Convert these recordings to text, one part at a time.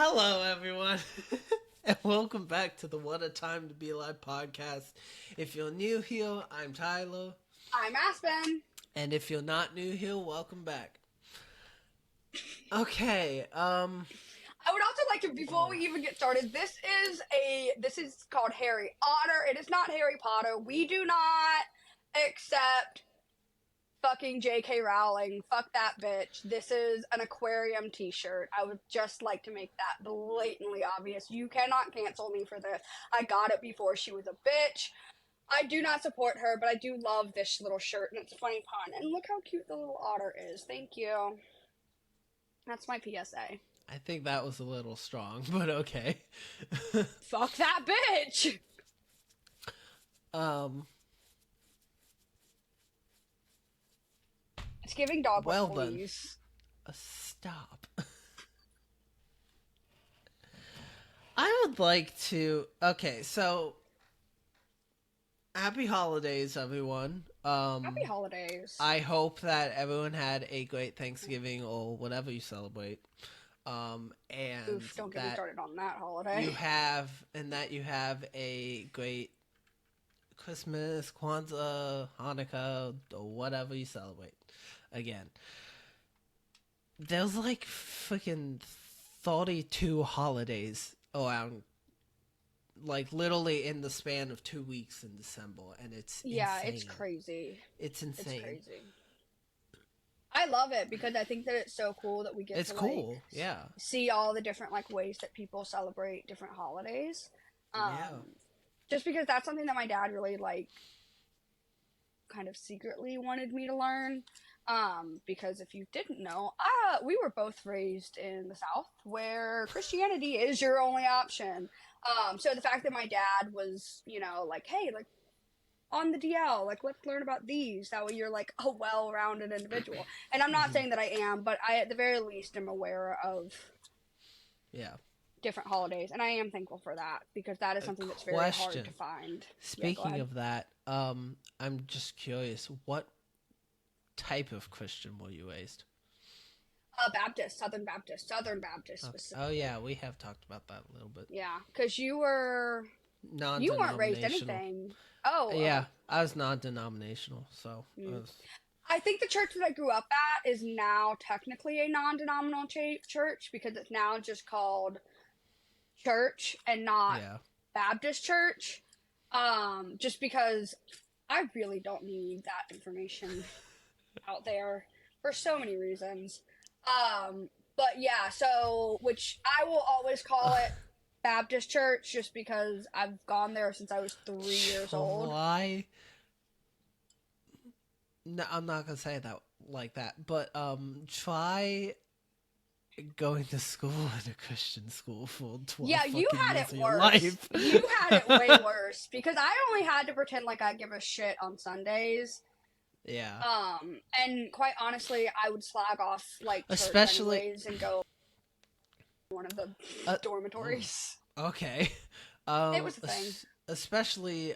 Hello, everyone, and welcome back to the What a Time to Be Alive podcast. If you're new here, I'm Tyler. I'm Aspen. And if you're not new here, welcome back. Okay, I would also like to, before we even get started, this is called Harry Otter. It is not Harry Potter. We do not accept fucking J.K. Rowling. Fuck that bitch. This is an aquarium t-shirt. I would just like to make that blatantly obvious. You cannot cancel me for this. I got it before she was a bitch. I do not support her, but I do love this little shirt, and it's a funny pun. And look how cute the little otter is. Thank you. That's my PSA. I think that was a little strong, but okay. Fuck that bitch! It's giving dog well please. Then. Stop. I would like to... Okay, so... Happy holidays, everyone. Happy holidays. I hope that everyone had a great Thanksgiving or whatever you celebrate. And Oof, don't get me started on that holiday. You have a great Christmas, Kwanzaa, Hanukkah, or whatever you celebrate. Again, there's like freaking 32 holidays around, like literally in the span of 2 weeks in December, and it's insane. It's crazy. It's insane. It's crazy. I love it because I think that it's so cool that we get to cool. Yeah. see all the different like ways that people celebrate different holidays. Just because that's something that my dad really like kind of secretly wanted me to learn. Because if you didn't know, we were both raised in the South where Christianity is your only option. So the fact that my dad was, like, hey, like, on the DL, like, let's learn about these. That way you're, like, a well-rounded individual. And I'm not saying that I am, but I, at the very least, am aware of different holidays. And I am thankful for that, because that is something that's very hard to find. Speaking of that, I'm just curious, what type of Christian were you raised? Baptist, Southern Baptist specifically. Oh yeah, we have talked about that a little bit. Yeah, because you weren't raised anything. Oh. Yeah, I was non-denominational, so. I think the church that I grew up at is now technically a non-denominational church, because it's now just called church and not Baptist church. Just because I really don't need that information out there for so many reasons. But yeah, so, which I will always call it Baptist church, just because I've gone there since I was 3 years old. Why? No, I'm not gonna say that like that, but, try going to school in a Christian school for 12 you had years it of your worse. life. You had it way worse, because I only had to pretend like I give a shit on Sundays. Yeah. And quite honestly, I would slag off, like, especially anyways and go to one of the dormitories. Okay. It was a thing. Especially,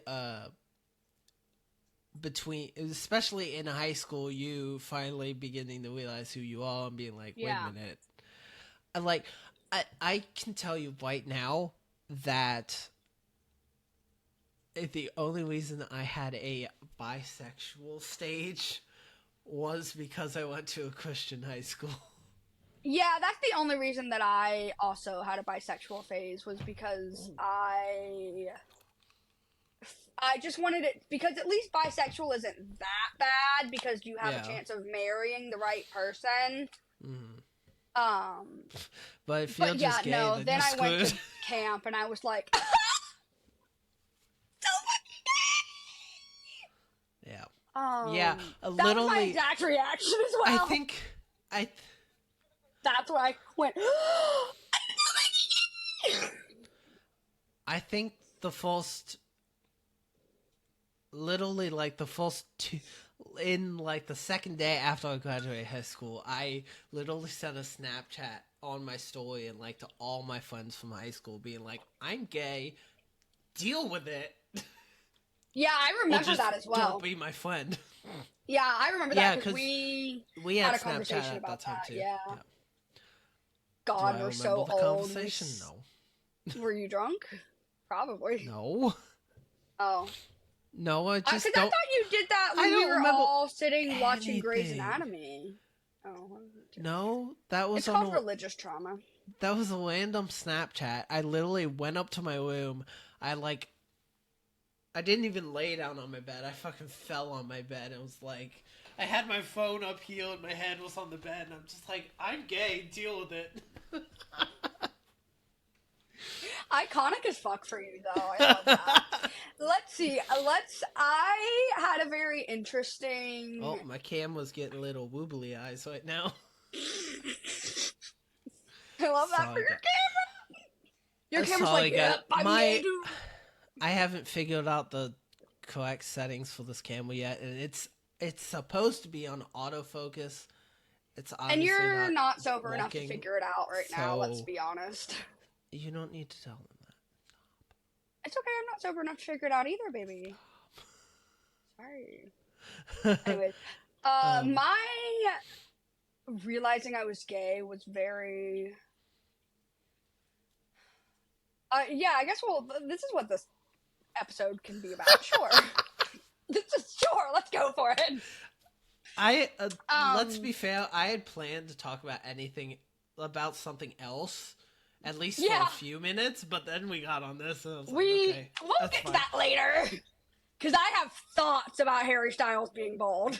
especially in high school, you finally beginning to realize who you are and being like, wait a minute. And, like, I can tell you right now that the only reason I had a bisexual stage was because I went to a Christian high school. Yeah, that's the only reason that I also had a bisexual phase, was because I just wanted it, because at least bisexual isn't that bad, because you have a chance of marrying the right person. But if you're just gay, then I went to camp and I was like, yeah. That was my exact reaction as well. I think that's why I went. I think the first, literally, like, the first two, in, like, the second day after I graduated high school, I literally sent a Snapchat on my story and, like, to all my friends from high school, being like, I'm gay, deal with it. Yeah, I remember that as well. Don't be my friend. Yeah, I remember that, because we had a Snapchat conversation at about that time, too. Yeah. Do I God, we're remember so the old. conversation? No. Were you drunk? Probably. No. Oh. No, I Because just I don't. thought you did that I when we don't were remember all sitting watching Grey's anything. Anatomy. Oh. No, that was It's called religious trauma. that was a random Snapchat. I literally went up to my room. I didn't even lay down on my bed. I fucking fell on my bed. It was like I had my phone up here and my head was on the bed, and I'm just like, I'm gay. Deal with it. Iconic as fuck for you, though. I love that. Let's see. I had a very interesting. Oh, my camera's getting little woobly eyes right now. I love that for Sorry, your guys. camera. Your camera's Sorry, like, guys. yep, I'm gay too. I haven't figured out the correct settings for this camera yet, and it's supposed to be on autofocus. It's obviously And you're not sober enough to working, figure it out right now, let's so be honest. You don't need to tell them that. It's okay, I'm not sober enough to figure it out either, baby. Sorry. Anyways, my realizing I was gay was very... yeah, I guess, this is what this episode can be about. Sure. Sure, let's go for it. Let's be fair, I had planned to talk about about something else, at least for a few minutes, but then we got on this, and I was like, okay, we'll get to that later. Because I have thoughts about Harry Styles being bald.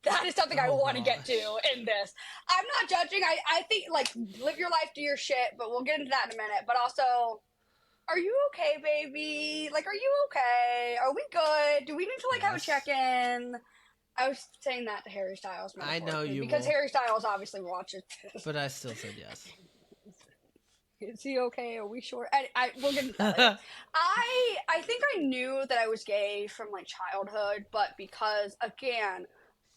That is something I want to get to in this. I'm not judging. I think, like, live your life, do your shit, but we'll get into that in a minute. But also, are you okay, baby? Like, are you okay? Are we good? Do we need to, like, have a check-in? I was saying that to Harry Styles. I know you because will. Harry Styles obviously watches this. But I still said yes. Is he okay? Are we sure? We'll get into that later. I think I knew that I was gay from, like, childhood, but because, again,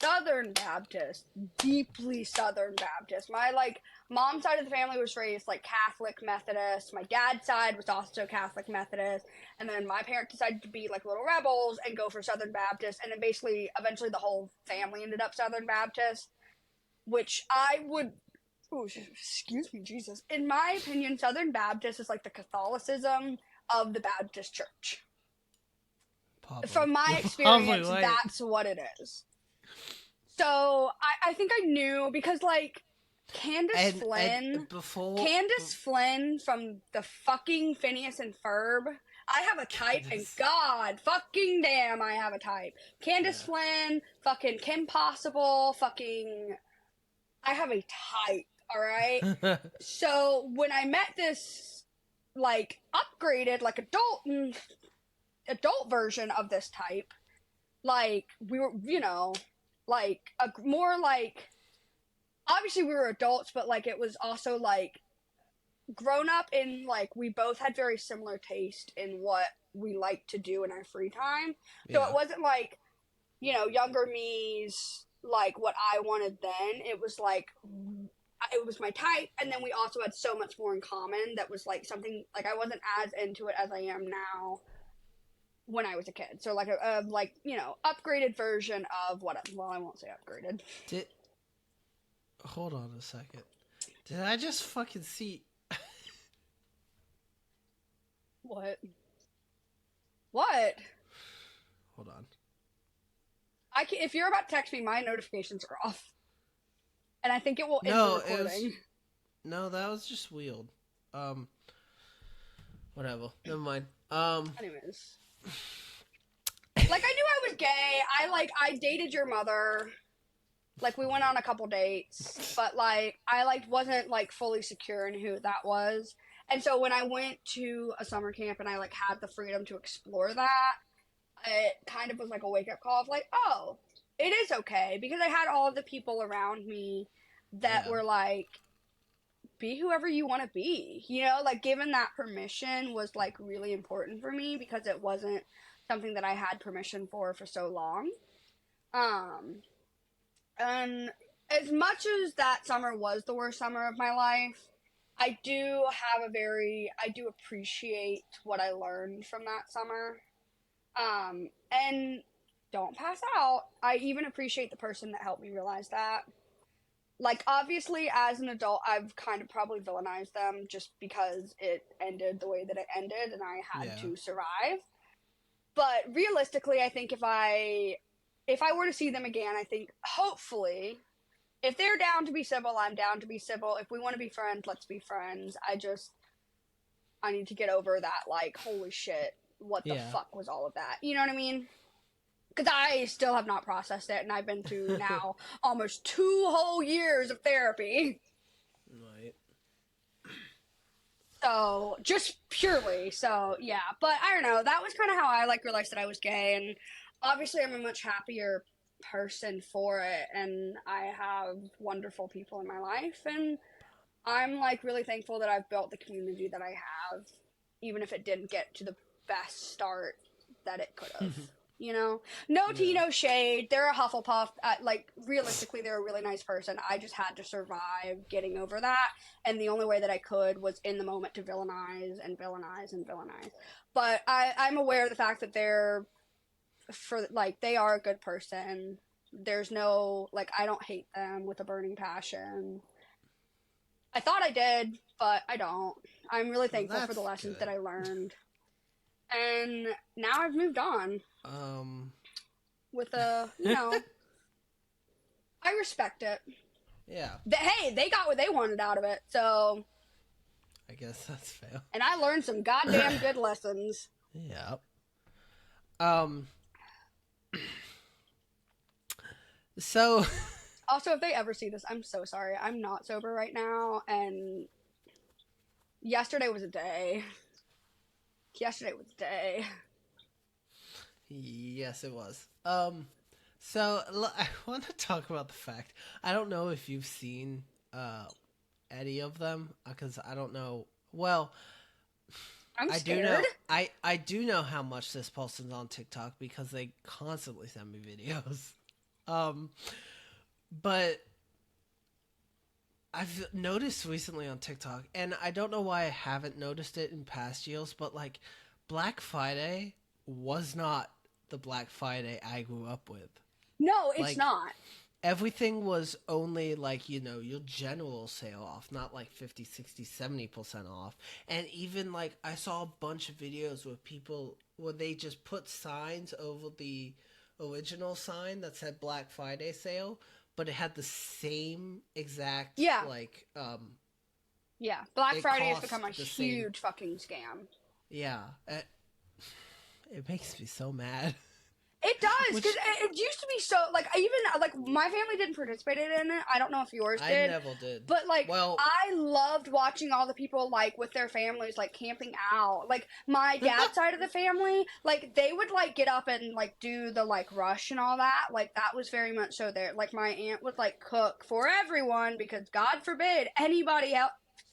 Southern Baptist, deeply Southern Baptist. My, like, mom's side of the family was raised, like, Catholic Methodist. My dad's side was also Catholic Methodist. And then my parents decided to be, like, little rebels and go for Southern Baptist. And then basically, eventually the whole family ended up Southern Baptist, which I would... Oh, excuse me, Jesus. In my opinion, Southern Baptist is like the Catholicism of the Baptist Church. Probably. From my experience, that's what it is. So, I think I knew, because, like, Candace Flynn from the fucking Phineas and Ferb, I have a type, and God fucking damn, I have a type. Candace Flynn, fucking Kim Possible, fucking... I have a type. Alright? So, when I met this, like, upgraded, like, adult version of this type, like, we were, you know, like, more like, obviously we were adults, but, like, it was also, like, grown up in, like, we both had very similar taste in what we like to do in our free time. So it wasn't, like, you know, younger me's, like, what I wanted then. It was, like... It was my type, and then we also had so much more in common that was, like, something, like, I wasn't as into it as I am now when I was a kid. So, like, like, you know, upgraded version of what, well, I won't say upgraded. Hold on a second. Did I just fucking see... What? What? Hold on. If you're about to text me, my notifications are off. And I think it will end the recording. No, that was just weird. Whatever. Never mind. Anyways. Like, I knew I was gay. I dated your mother. Like, we went on a couple dates. But, like, I, like, wasn't, like, fully secure in who that was. And so when I went to a summer camp and I, like, had the freedom to explore that, it kind of was, like, a wake-up call of, like, oh... It is okay, because I had all of the people around me that were like, be whoever you want to be, you know, like, given that permission was, like, really important for me, because it wasn't something that I had permission for so long. And as much as that summer was the worst summer of my life, I do appreciate what I learned from that summer. And don't pass out. I even appreciate the person that helped me realize that. like, obviously, as an adult, I've kind of probably villainized them just because it ended the way that it ended and I had Yeah. to survive. But realistically, I think if I were to see them again, I think hopefully if they're down to be civil, I'm down to be civil. If we want to be friends, let's be friends. I need to get over that, like, holy shit, what the Yeah. fuck was all of that? You know what I mean? Because I still have not processed it, and I've been through now almost 2 whole years of therapy. Right. So, just purely. So, yeah. But I don't know. That was kind of how I, like, realized that I was gay. And obviously, I'm a much happier person for it. And I have wonderful people in my life. And I'm, like, really thankful that I've built the community that I have, even if it didn't get to the best start that it could have. You know, no tea, Yeah. no shade. They're a Hufflepuff. Like, realistically, they're a really nice person. I just had to survive getting over that, and the only way that I could was in the moment to villainize and villainize and villainize. But I'm aware of the fact that they are a good person. There's no, like, I don't hate them with a burning passion. I thought I did, but I don't. I'm really Well, thankful for the that's lessons that good. I learned, and now I've moved on Um. with a. I respect it. Yeah. Hey, they got what they wanted out of it. So, I guess that's fair. and I learned some goddamn good lessons. Yeah. Um. So. Also, if they ever see this, I'm so sorry. I'm not sober right now, and yesterday was a day. Yesterday was a day. Yes, it was. So I want to talk about the fact I don't know if you've seen any of them because I don't know. Well, I'm I do scared. know. I do know how much this person's on TikTok because they constantly send me videos. Um, but I've noticed recently on TikTok, and I don't know why I haven't noticed it in past years, but like Black Friday was not the Black Friday I grew up with. No, it's Like not. everything was only like, your general sale off, not like 50, 60, 70% off. And even like I saw a bunch of videos where they just put signs over the original sign that said Black Friday sale, but it had the same exact Yeah, like yeah. Black it Friday has become a cost the same. huge fucking scam. Yeah. It makes me so mad. It does, because Which it used to be so, like, even, like, my family didn't participate in it. I don't know if yours I did. never did. But, like, Well, I loved watching all the people, like, with their families, like, camping out. Like, my dad's side of the family, like, they would, like, get up and, like, do the, like, rush and all that. Like, that was very much so there. Like, my aunt would, like, cook for everyone because, God forbid, anybody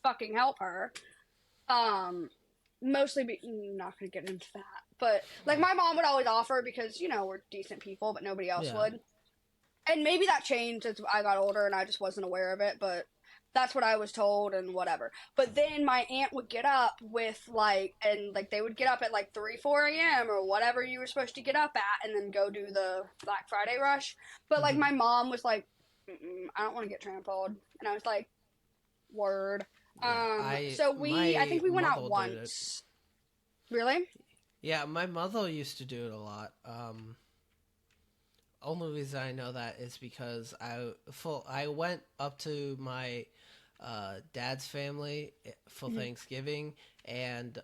fucking help her. Mostly not gonna get into that, but like my mom would always offer because we're decent people, but nobody else yeah. would. And maybe that changed as I got older and I just wasn't aware of it, but that's what I was told and whatever. But then my aunt would get up and they would get up at like 3, 4 a.m. or whatever you were supposed to get up at and then go do the Black Friday rush. But like my mom was like, I don't want to get trampled. And I was like, word. Yeah, So I my think we went out mother did it. once. Really? Yeah, my mother used to do it a lot. Only reason I know that is because I went up to my dad's family for Mhm. Thanksgiving, and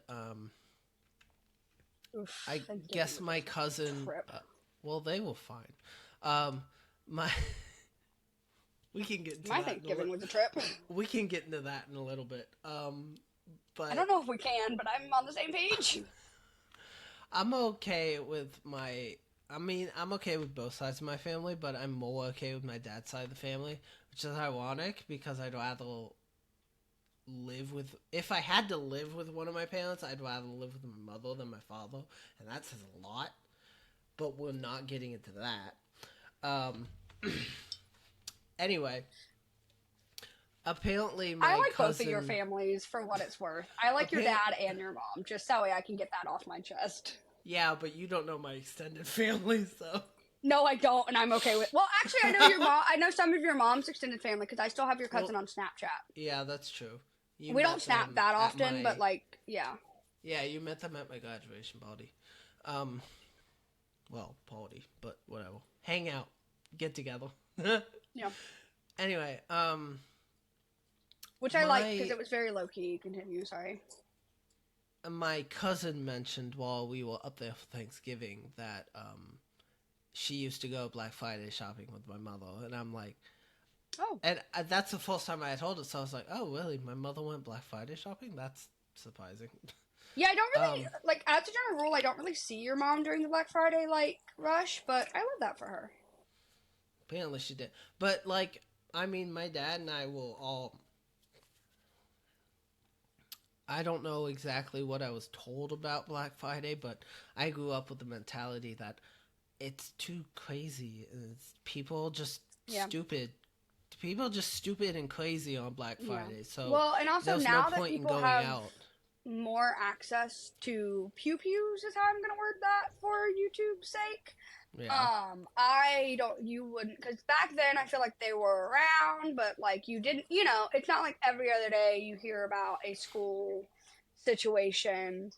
Oof, I Thanksgiving guess was my a cousin. trip. Well, they were fine. My we can get into My that in a Thanksgiving was a trip. we can get into that in a little bit. I But don't know if we can, but I'm on the same page. I'm okay with I'm okay with both sides of my family, but I'm more okay with my dad's side of the family, which is ironic because I'd rather if I had to live with one of my parents, I'd rather live with my mother than my father, and that says a lot, but we're not getting into that. Um, anyway, apparently I my like both of your cousin, families for what it's worth. I like your appa- dad and your mom, just that way I can get that off my chest. yeah, but you don't know my extended family, so. No, I don't, and I'm okay with. Well, actually, I know your mom. I know some of your mom's extended family because I still have your cousin Well, on Snapchat. yeah, that's true. You We don't met snap them that at often, but my like, yeah, yeah, you met them at my graduation party. Um, well, party, but whatever. Hang out, get together. yeah. Anyway, Which I liked because my it was very low key. Continue. Sorry. my cousin mentioned while we were up there for Thanksgiving that she used to go Black Friday shopping with my mother, and I'm like, Oh. and that's the first time I had told her, so I was like, oh really? My mother went Black Friday shopping? That's surprising. Yeah, I don't really um, like. As a general rule, I don't really see your mom during the Black Friday like rush, but I love that for her. apparently she did, but like, I mean, my dad and I will all. I don't know exactly what I was told about Black Friday, but I grew up with the mentality that it's too crazy. It's people just Yeah. stupid. People just stupid and crazy on Black Yeah. Friday. So Well, and also there's no now that point in people going have out. more access to pew pews, is how I'm gonna word that for YouTube's sake. Yeah. I don't, you wouldn't, because back then I feel like they were around, but like you didn't, it's not like every other day you hear about a school situation.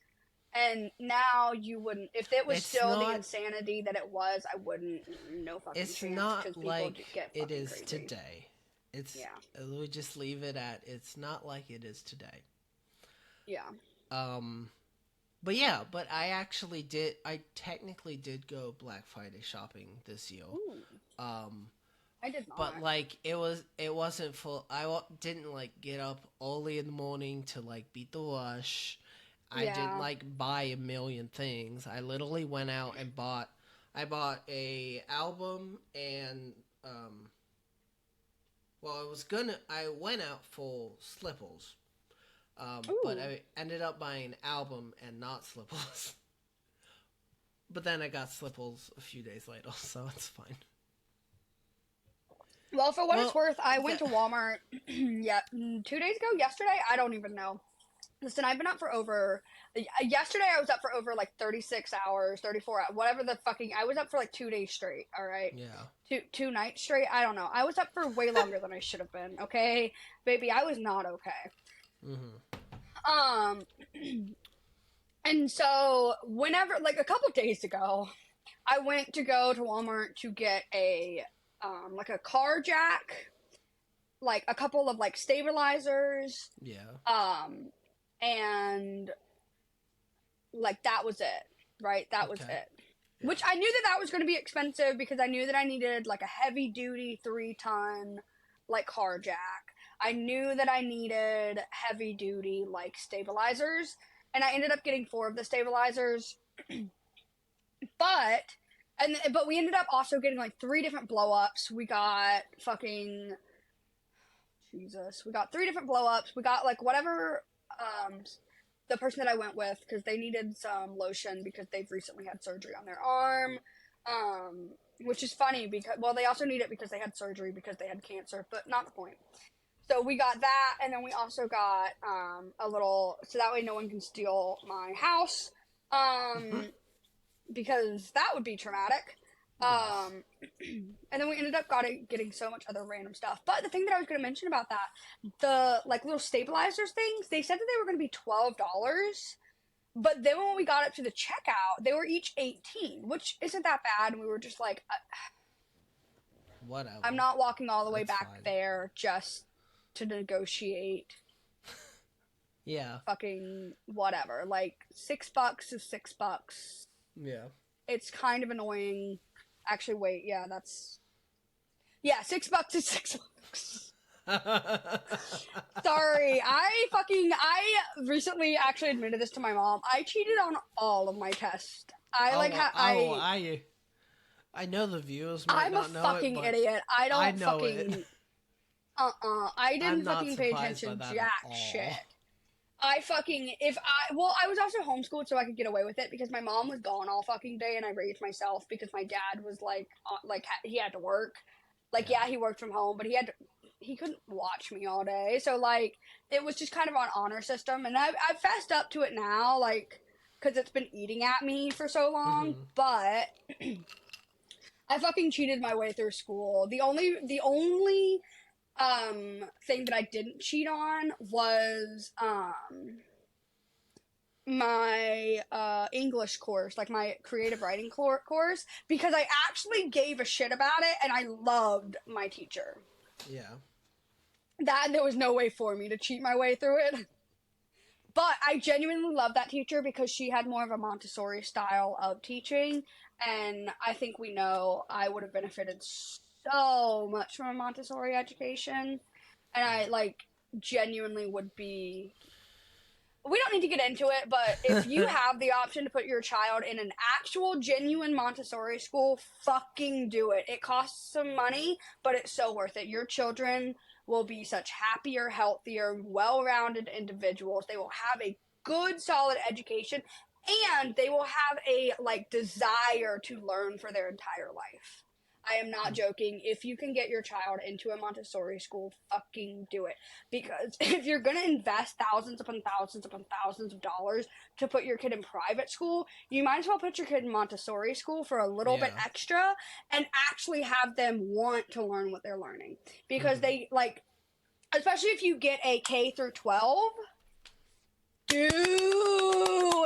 And now you wouldn't, if it was It's still the not insanity that it was, I wouldn't, no fucking it's chance, not because people like get it fucking is crazy. today. It's Yeah, we just leave it at it's not like it is today. yeah. Um but yeah, but I technically did go Black Friday shopping this year. Ooh, Um I did but not. like it wasn't full. Didn't like get up early in the morning to like beat the rush. I didn't Yeah. like buy a million things. I literally went out and bought. I bought a album and well, I was gonna. I went out for slippers, but Ooh. I ended up buying an album and not slippers. But then I got slippers a few days later, so it's fine. Well, for what it's Well, worth, I went the, to Walmart, yeah, 2 days ago, yesterday, I don't even know. Listen, I've been up for over. Yesterday, I was up for over like 36 hours, 34 hours, whatever the fucking. I was up for like 2 days straight. All right, yeah. two nights straight. I don't know. I was up for way longer than I should have been. Okay, baby, I was not okay. Hmm. Um, and so whenever, like a couple days ago, I went to go to Walmart to get a like a car jack, like a couple of like stabilizers, Yeah. um, and like that was it, right? That was Okay. it. Yeah. Which I knew that that was going to be expensive because I knew that I needed like a heavy duty 3 ton like car jack. I knew that I needed heavy duty like stabilizers, and I ended up getting 4 of the stabilizers. But but we ended up also getting like 3 different blow ups. We got fucking Jesus. We got 3 different blow ups. We got like whatever the person that I went with because they needed some lotion because they've recently had surgery on their arm. Which is funny because well they also need it because they had surgery because they had cancer, but not the point. So we got that, and then we also got a little so that way no one can steal my house. Um, because that would be traumatic. Yes. And then we ended up getting so much other random stuff. But the thing that I was going to mention about that, the like little stabilizers things, they said that they were going to be $12. But then when we got up to the checkout, they were each 18, which isn't that bad. And we were just like, I'm Whatever. not walking all the way That's back fine. there just to negotiate Yeah. fucking whatever. Like $6 is $6. Yeah. It's kind of annoying. Actually, wait, yeah, that's $6 is $6. Sorry, I recently actually admitted this to my mom. I cheated on all of my tests. I like oh, ha- oh, I know the viewers might I'm a not know it, fucking but idiot. I I don't know it. fucking I I'm didn't not fucking pay surprised by attention that at jack shit. all. I fucking if I well I was also homeschooled so I could get away with it because my mom was gone all fucking day and I raised myself because my dad was like he had to work. Like Yeah. yeah, he worked from home, but he couldn't watch me all day. So like it was just kind of on honor system and I've fessed up to it now like cuz it's been eating at me for so long, Hmm. but I fucking cheated my way through school. The only thing that I didn't cheat on was my English course, like my creative writing course, because I actually gave a shit about it and I loved my teacher. Yeah. That there was no way for me to cheat my way through it. But I genuinely love that teacher because she had more of a Montessori style of teaching, and I think we know I would have benefited so much from a Montessori education, and I like genuinely would be. We don't need to get into it, but if you have the option to put your child in an actual genuine Montessori school, fucking do it. It costs some money, but it's so worth it. Your children will be such happier, healthier, well-rounded individuals. They will have a good, solid education, and they will have a like desire to learn for their entire life. I am not joking. If you can get your child into a Montessori school, fucking do it. Because if you're going to invest thousands upon thousands upon thousands of dollars to put your kid in private school, you might as well put your kid in Montessori school for a little bit Yeah. extra and actually have them want to learn what they're learning. Because they, like, especially if you get a K through 12, do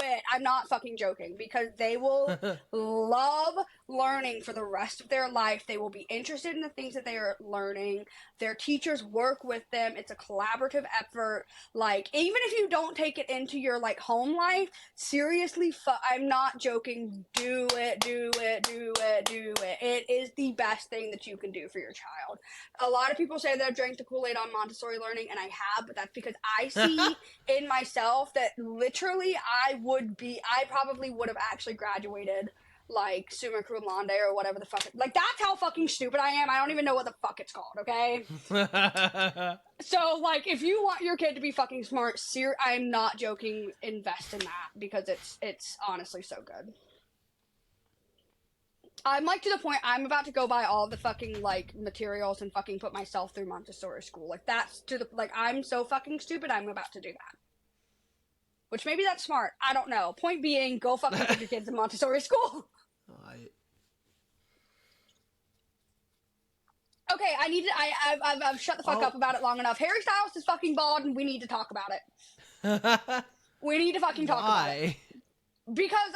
it. I'm not fucking joking because they will love learning for the rest of their life. They will be interested in the things that they are learning. Their teachers work with them. It's a collaborative effort. Like, even if you don't take it into your like home life, seriously, I'm not joking. Do it, do it, do it, do it. It is the best thing that you can do for your child. A lot of people say that I've drank the Kool-Aid on Montessori learning, and I have, but that's because I see in myself that literally I probably would have actually graduated like summa cum laude or whatever the fuck. Like, that's how fucking stupid I am. I don't even know what the fuck it's called, okay? So, like, if you want your kid to be fucking smart, I'm not joking, invest in that because it's honestly so good. I'm like to the point I'm about to go buy all the fucking like materials and fucking put myself through Montessori school. Like, that's to the like I'm so fucking stupid I'm about to do that. Which maybe that's smart. I don't know. Point being, go fucking put your kids in Montessori school. Okay, I need to. I've shut the fuck up about it long enough. Harry Styles is fucking bald, and we need to talk about it. We need to fucking talk about it. Why? Because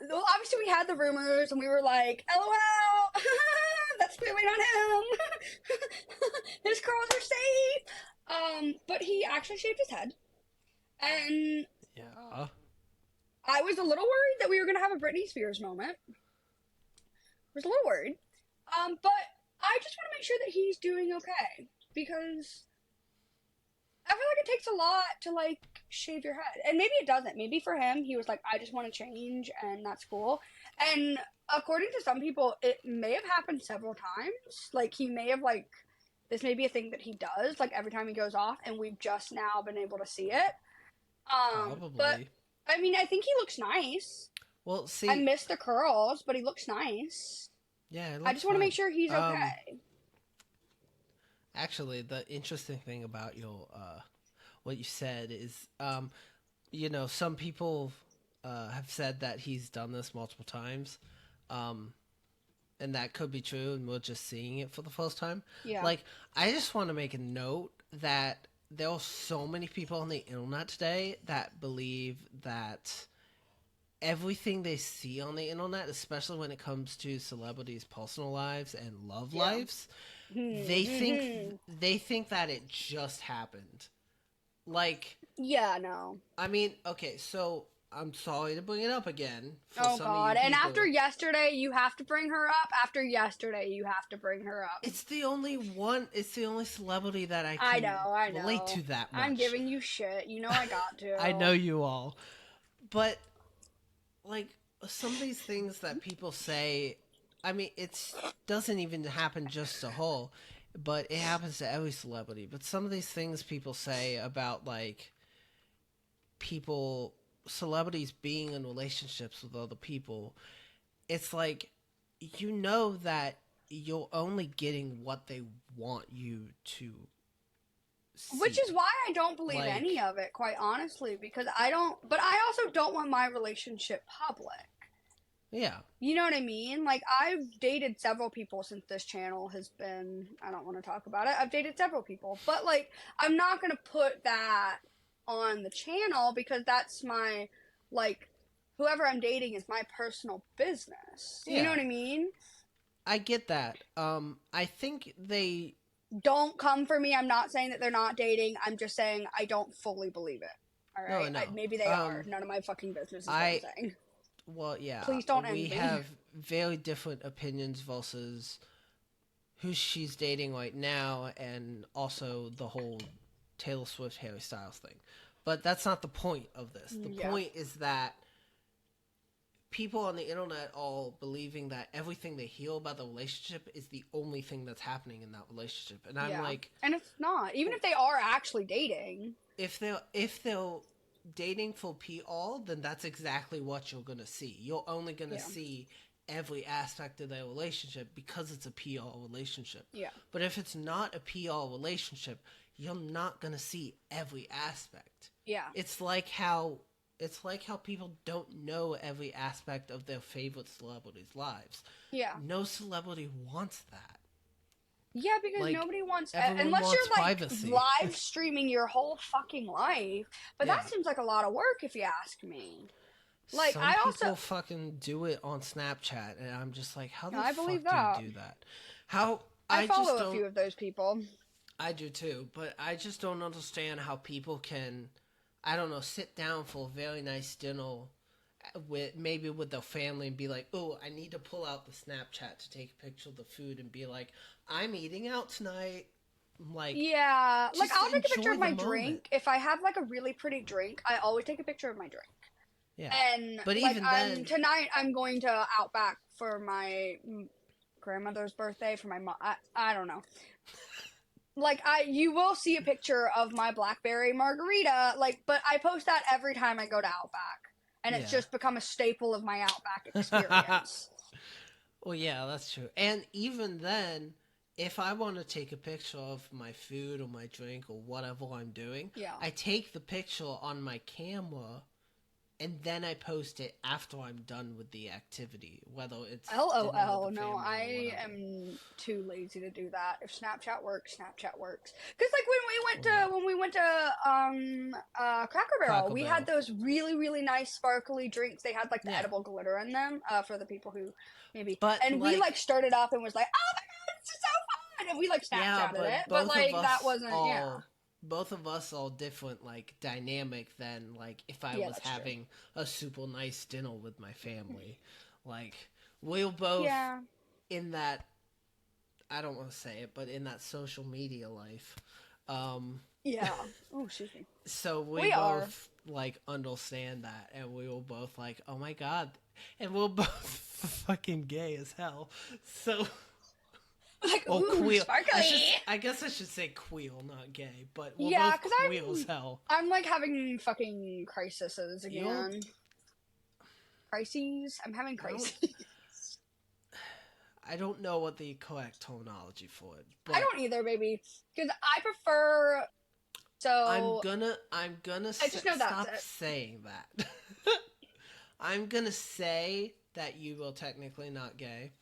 obviously we had the rumors, and we were like, LOL, that's clearly not him. His curls are safe. But he actually shaved his head, and Yeah. I was a little worried that we were gonna have a Britney Spears moment. I was a little worried. But I just want to make sure that he's doing okay because I feel like it takes a lot to like shave your head, and maybe it doesn't. Maybe for him, he was like, I just want to change, and that's cool. And according to some people, it may have happened several times. Like, he may have like this may be a thing that he does like every time he goes off, and we've just now been able to see it. But Probably. I mean, I think he looks nice. Well, I see, miss the curls, but he looks nice. yeah, it I looks just want to fine. make sure he's okay. Actually, the interesting thing about your what you said is, some people have said that he's done this multiple times, um, and that could be true, and we're just seeing it for the first time. Yeah. Like, I just want to make a note that there are so many people on the internet today that believe that everything they see on the internet, especially when it comes to celebrities' personal lives and love lives, they think that it just happened. Like, Yeah, no. I mean, okay, so I'm sorry to bring it up again. For Oh some god. Of you And people. after yesterday, you have to bring her up. After yesterday, you have to bring her up. It's the only one. It's the only celebrity that I can I know. relate to that much. I'm giving you shit. You know I got to. I know you all, but like some of these things that people say, I mean, it doesn't even happen just to her, but it happens to every celebrity. But some of these things people say about like celebrities being in relationships with other people, it's like, that you're only getting what they want you to see. Which is why I don't believe Like, any of it, quite honestly, because but I also don't want my relationship public. Yeah. You know what I mean? Like, I've dated several people since this channel has been, I don't want to talk about it. I've dated several people. But, like, I'm not going to put that on the channel because that's my, like, whoever I'm dating is my personal business. You know Yeah. what I mean? I get that. I think they. Don't come for me. I'm not saying that they're not dating. I'm just saying I don't fully believe it. All No, right? no. Maybe they are. None of my fucking business is what I'm I. saying. Well, yeah. Please don't We end me. have very different opinions versus who she's dating right now, and also the whole Taylor Swift Harry Styles thing. But that's not the point of this. The point is that people on the internet all believing that everything they hear about the relationship is the only thing that's happening in that relationship. And I'm like, and it's not. Even if they are actually dating. If they're dating for PR, then that's exactly what you're gonna see. You're only gonna see every aspect of their relationship because it's a PR relationship. Yeah. But if it's not a PR relationship, you're not gonna see every aspect. Yeah. It's like how people don't know every aspect of their favorite celebrities' lives. Yeah. No celebrity wants that. Yeah, because Like, nobody wants, everyone unless wants you're like privacy. live streaming your whole fucking life. But Yeah. that seems like a lot of work if you ask me. Like, Some people fucking do it on Snapchat, and I'm just like, how the fuck do you do that? I follow a few of those people. I do too, but I just don't understand how people can, I don't know, sit down for a very nice dinner with their family and be like, oh, I need to pull out the Snapchat to take a picture of the food and be like, I'm eating out tonight. Like, yeah, like I'll take a picture of my moment. drink. If I have like a really pretty drink, I always take a picture of my drink. Yeah. And but like, even then, tonight I'm going to Outback for my grandmother's birthday. For my mom, I don't know. Like, you will see a picture of my blackberry margarita. Like, but I post that every time I go to Outback, and it's just become a staple of my Outback experience. Well, yeah, that's true. And even then, if I want to take a picture of my food or my drink or whatever I'm doing, I take the picture on my camera, and then I post it after I'm done with the activity, whether it's LOL. No, I am too lazy to do that. If Snapchat works, Snapchat works. Because like when we went to Cracker Barrel, we had those really, really nice sparkly drinks. They had like the edible glitter in them for the people who maybe. And we like started up and was like, oh my god, this is so fun, and we like Snapchatted it. But like that wasn't both of us are different, like, dynamic than, like, if I was having a super nice dinner with my family. Like, we're both in that, I don't want to say it, but in that social media life. Yeah. Oh, excuse me. So we both, like, understand that, and we were both like, oh my god. And we're both fucking gay as hell. So... Like, queer. I guess I should say queer, not gay, but we're both queer as hell. I'm like having fucking crises again. Crises? I'm having crises. I don't know what the correct terminology for it. But I don't either, baby. Because I prefer. So I'm gonna stop saying that. I'm gonna say that you are technically not gay.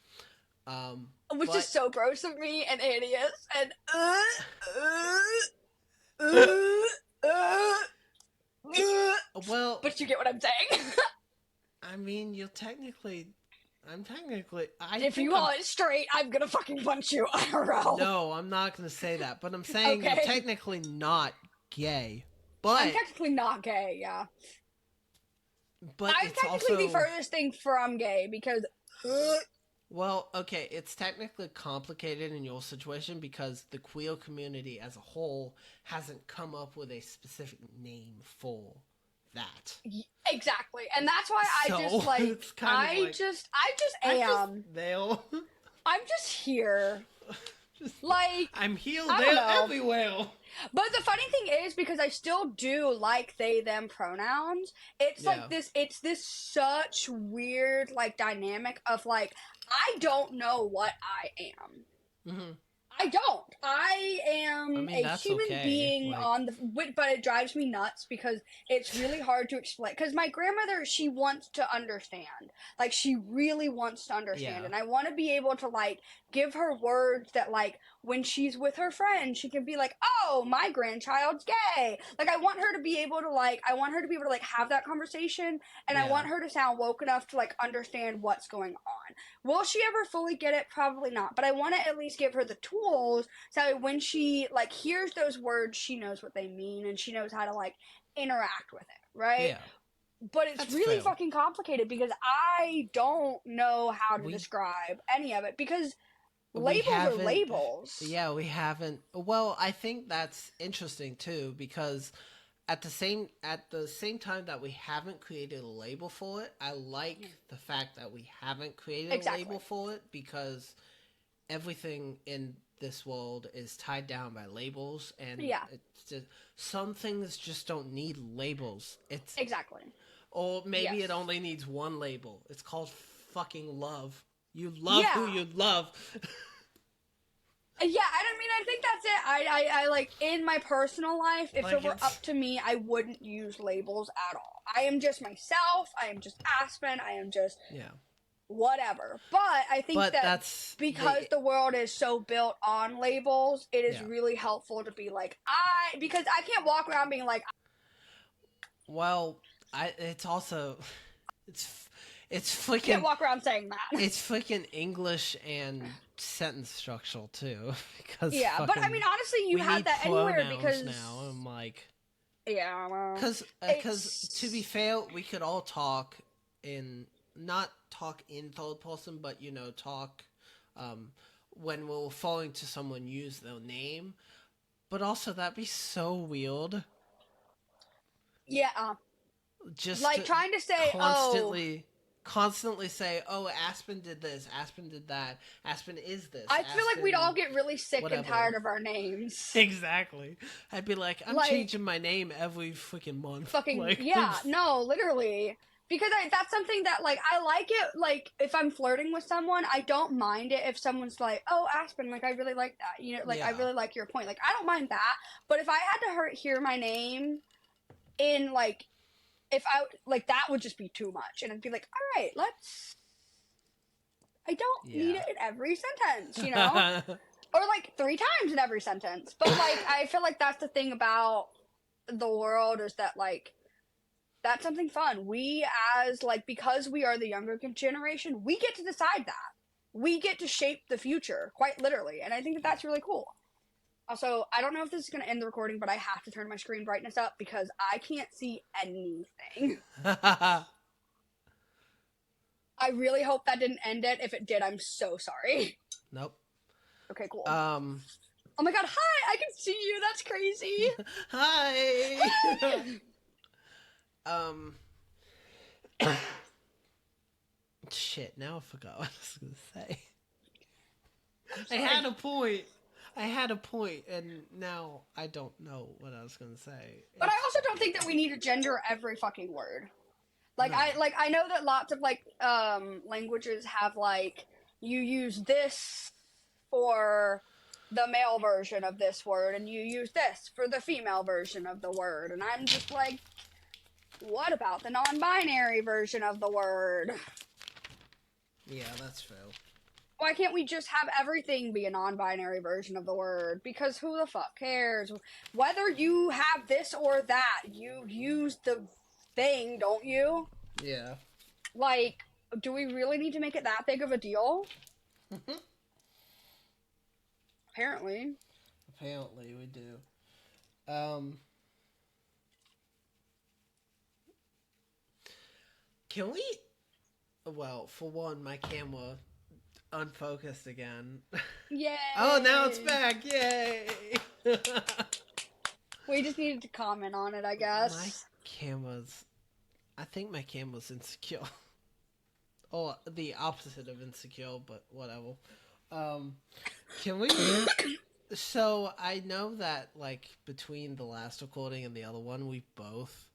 Which is so gross of me and hideous and well, but you get what I'm saying. I mean, I'm technically. If you call it straight, I'm gonna fucking punch you, IRL. No, I'm not gonna say that. But I'm saying you're technically not gay. But I'm technically not gay. Yeah. But I'm technically the furthest thing from gay because. Well, okay, it's technically complicated in your situation because the queer community as a whole hasn't come up with a specific name for that. Exactly, and that's why I just am. I'm just here. Like, I'm here, there, everywhere. But the funny thing is, because I still do like they, them pronouns, it's like this, it's this such weird, like, dynamic of, like, I don't know what I am. Mm-hmm. I don't. I am I mean, a that's human okay. being Like, on the, but it drives me nuts because it's really hard to explain. Because my grandmother, she wants to understand. Like, she really wants to understand. yeah, And I want to be able to, like, give her words that, like, when she's with her friends, she can be like, oh, my grandchild's gay. Like, I want her to be able to, like, have that conversation. And I yeah, want her to sound woke enough to, like, understand what's going on. Will she ever fully get it? Probably not. But I want to at least give her the tools so when she like hears those words, she knows what they mean and she knows how to like interact with it, right? yeah. But it's That's really fair. fucking complicated because I don't know how to We describe any of it because we labels are haven't. labels. Yeah, we haven't. Well, I think that's interesting too because at the same time that we haven't created a label for it, I like the fact that we haven't created a Exactly. label for it because everything in this world is tied down by labels, and Yeah, it's just some things just don't need labels. It's exactly. or maybe it Yes. only needs one label. It's called fucking love. You love who Yeah. you love. Yeah, I don't mean I think that's it. I like in my personal life, if it Like were it's up to me, I wouldn't use labels at all. I am just myself. I am just Aspen. I am just yeah. whatever. But I think But that that's because the the world is so built on labels, it is yeah. really helpful to be like because I can't walk around being like Well, I it's also it's it's I can't freaking walk around saying that. it's freaking English and sentence structural too because Yeah, but I mean fucking honestly, you we have need that anywhere pronouns because now. I'm like yeah, well, because to be it's fair, we could all talk in not talk in third person, but talk um, when we're referring to someone use their name. But also that'd be so weird. yeah, Just like to trying to say, oh, constantly say, "Oh, Aspen did this. Aspen did that. Aspen is this. I feel like we'd all Aspen get really sick and whatever." tired of our names. Exactly. I'd be like, "I'm Like, changing my name every freaking month." fucking, Like, yeah, no, literally. Because that's something that, like, I like it, like, if I'm flirting with someone, I don't mind it if someone's like, oh, Aspen, like, I really like that. You know, like, I yeah, really like your point. Like, I don't mind that. But if I had to hear my name in, like, if I, like, that would just be too much. And I'd be like, all right, let's, I don't need yeah. it in every sentence, you know? Or like three times in every sentence. But like I feel like that's the thing about the world is that like that's something fun. We as like because we are the younger generation, we get to decide that. We get to shape the future, quite literally. And I think that that's really cool. Also, I don't know if this is going to end the recording, but I have to turn my screen brightness up because I can't see anything. I really hope that didn't end it. If it did, I'm so sorry. Nope. Okay, cool. Um. Oh my god, hi! I can see you. That's crazy. Hi. Hey! um. Shit. Now I forgot what I was gonna say. I'm I sorry. had a point. I had a point, and now I don't know what I was gonna say. But I also don't think that we need to gender every fucking word. Like No. I know that lots of like languages have like you use this for the male version of this word and you use this for the female version of the word and I'm just like what about the non-binary version of the word? Yeah, that's fair. Why can't we just have everything be a non-binary version of the word? Because who the fuck cares? Whether you have this or that, you use the thing, don't you? Yeah. Like, do we really need to make it that big of a deal? Apparently. Apparently, we do. Um. Can we? Well, for one, my camera unfocused again. Oh, now it's Yay! back! Yay! We just needed to comment on it, I My guess. camera's. I think my camera's insecure. Or the opposite of insecure, but whatever. Um, can we? So I know that like between the last recording and the other one, we both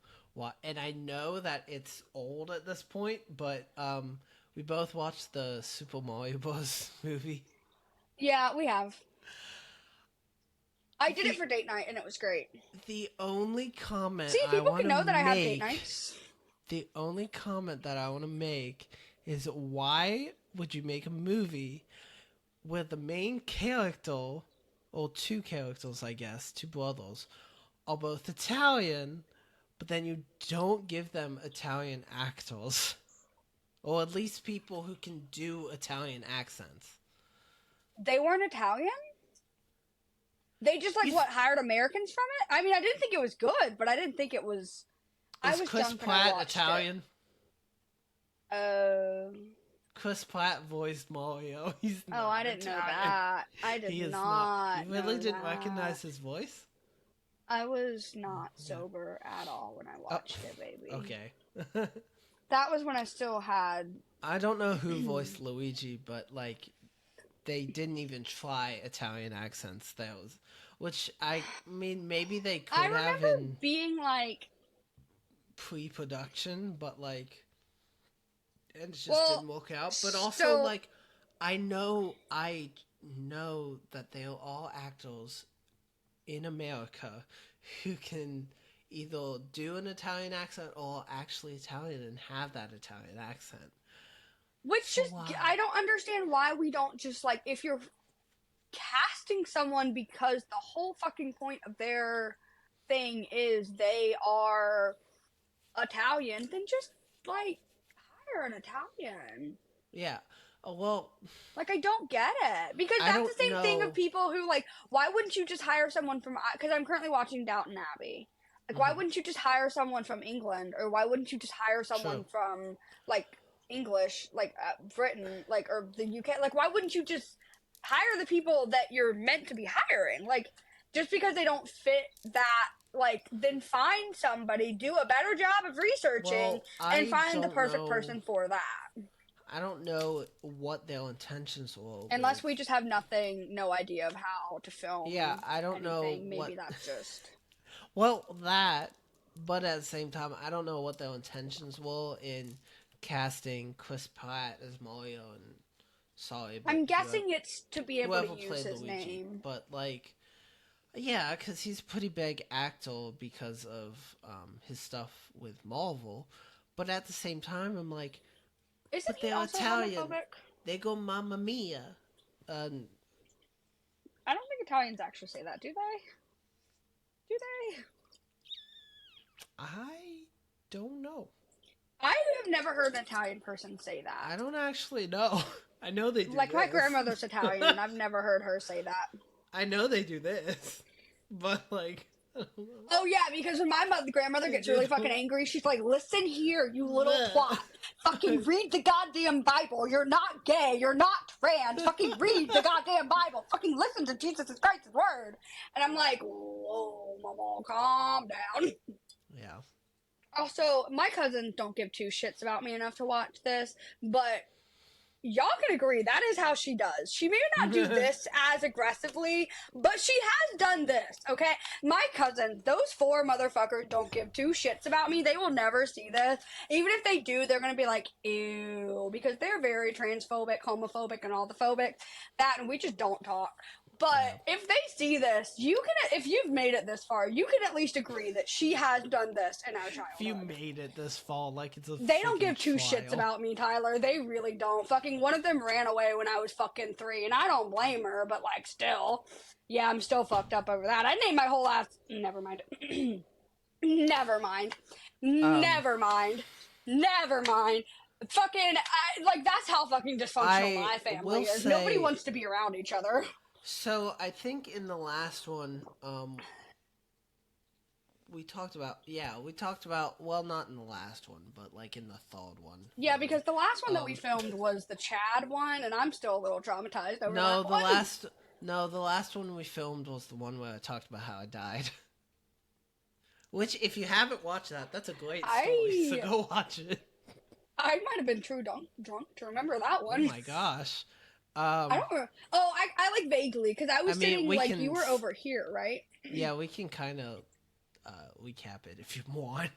and I know that it's old at this point, but we both watched the Super Mario Bros. Movie. Yeah, we have. I did it for date night, and it was great. The only comment See, I people want can to know that I have date make, nights. the only comment that I want to make is why would you make a movie where the main character, or two characters, I guess, two brothers, are both Italian, but then you don't give them Italian actors, or at least people who can do Italian accents. They weren't Italian? They just, like, You what, hired Americans from it? I mean, I didn't think it was good, but I didn't think it was... I Is was Chris drunk when I Pratt watched Italian? it. Chris Pratt voiced Mario. He's not Oh, I didn't Italian. know that. I did He is not You really know didn't that. recognize his voice? I was not sober at all when I watched it, baby. Okay. That was when I still had... I don't know who voiced Luigi, but, like, they didn't even try Italian accents. Which, I mean, maybe they could I have remember in being like... pre-production, but, like, it just Well, didn't work out. But also, so- like, I know that they're all actors in America who can either do an Italian accent or actually Italian and have that Italian accent. Which So just... why? I don't understand why we don't just, like, if you're casting someone because the whole fucking point of their thing is they are Italian, then just, like, hire an Italian. Yeah. Well, Like, I don't get it. Because I that's the don't same thing know. of people who, like, why wouldn't you just hire someone from... Because I'm currently watching Downton Abbey. Like, why Mhm. wouldn't you just hire someone from England? Or why wouldn't you just hire someone True. from, like, English, like, Britain, like, or the UK? Like, why wouldn't you just hire the people that you're meant to be hiring? Like, just because they don't fit that, like, then find somebody, do a better job of researching, Well, I and find the don't perfect know. person for that. I don't know what their intentions were. Unless we just have no idea of how to film. Yeah, I don't anything. know Maybe what. that's just... Well, that, but at the same time, I don't know what their intentions were in casting Chris Pratt as Mario and sorry, but I'm guessing it's to be able whoever to use played his Luigi. name. But like, yeah, because he's a pretty big actor because of his stuff with Marvel. But at the same time, I'm like, Isn't but he they're also Italian. homophobic? They go Mamma Mia. I don't think Italians actually say that, do they? Do they? I don't know. I have never heard an Italian person say that. I don't actually know. I know they do Like, this. my grandmother's Italian, and I've never heard her say that. I know they do this. But, like... Oh, yeah, because when my grandmother gets really fucking angry, she's like, listen here, you little twat. Fucking read the goddamn Bible. You're not gay. You're not trans. Fucking read the goddamn Bible. Fucking listen to Jesus Christ's word. And I'm like, whoa, mama, calm down. Yeah. Also, my cousins don't give two shits about me enough to watch this, but y'all can agree that is how she does. She may not do this as aggressively, but she has done this, okay? My cousins, those four motherfuckers don't give two shits about me. They will never see this. Even if they do, they're gonna be like, ew, because they're very transphobic, homophobic, and all the phobic. That, and we just don't talk. But if they see this, you can, if you've made it this far, you can at least agree that she has done this in our childhood. If you made it this far, like it's a They don't give two trial. shits about me, Tyler. They really don't. Fucking one of them ran away when I was fucking 3, and I don't blame her, but like still. Yeah, I'm still fucked up over that. I named my whole ass... Never mind. Never mind. Never mind. Never mind. Fucking, like, that's how fucking dysfunctional my family is. Nobody wants to be around each other. So, I think in the last one, we talked about, well, not in the last one, but like in the third one. Yeah, because the last one that we filmed was the Chad one, and I'm still a little traumatized over that one. The last one we filmed was the one where I talked about how I died. Which, if you haven't watched that, that's a great story, so go watch it. I might have been true drunk to remember that one. Oh my gosh. I don't remember. Oh, I like vaguely, because I was sitting, like, you were over here, right? Yeah, we can kind of recap it if you want.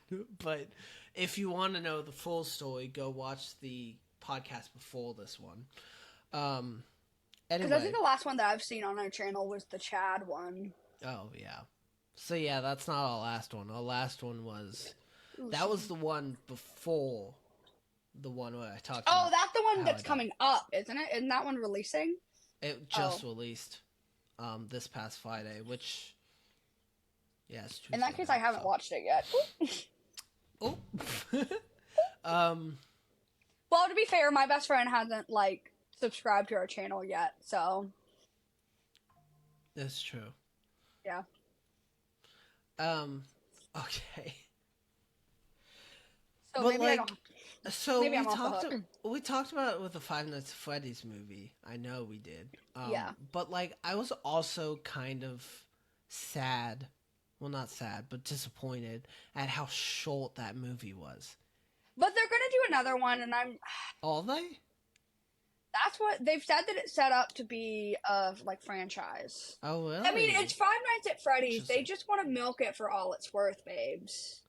But if you want to know the full story, go watch the podcast before this one. Anyway. Because I think the last one that I've seen on our channel was the Chad one. Oh yeah. So yeah, that's not our last one. Our last one was Ooh, that was the one before the one where I talked oh, about that's the one how I that's died. coming up, isn't it? Isn't that one releasing? It Oh, just released this past Friday, which yeah, it's in Tuesday that case, I now. haven't So watched it yet. oh, um, Well, to be fair, my best friend hasn't like subscribed to our channel yet, so that's true. yeah. Um, okay, So but maybe I like, don't. so Maybe I'm off the hook. we talked about it with the Five Nights at Freddy's movie. I know we did. Yeah, But like, I was also kind of sad. Well, not sad, but disappointed at how short that movie was. but they're gonna do another one, and I'm. All they? That's what they've said that it's set up to be a like franchise. Oh, I mean, really? it's Five Nights at Freddy's. They Interesting. just want to milk it for all it's worth, babes.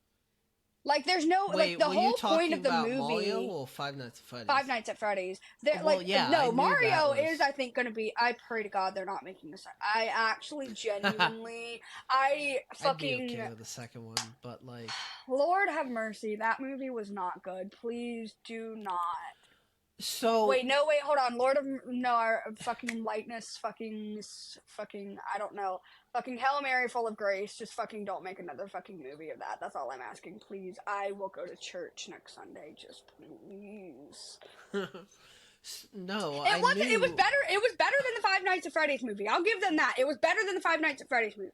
Like, there's no like Wait, the were you whole point talking of the about Mario movie. or Five Nights at Freddy's? Five Nights at Freddy's. They're Well, like yeah, I no knew that Mario is was. I think going to be. I pray to God they're not making this. I actually genuinely I I'd be fucking okay with the second one, but like, Lord have mercy. That movie was not good. Please do not. so Wait, no, wait, hold on. Lord of no, our fucking lightness, fucking, I don't know, fucking Hail Mary, full of grace. Just fucking don't make another fucking movie of that. That's all I'm asking, please. I will go to church next Sunday. Just please. no, It I wasn't. It was knew. better. It was better than the Five Nights at Freddy's movie. I'll give them that. It was better than the Five Nights at Freddy's movie.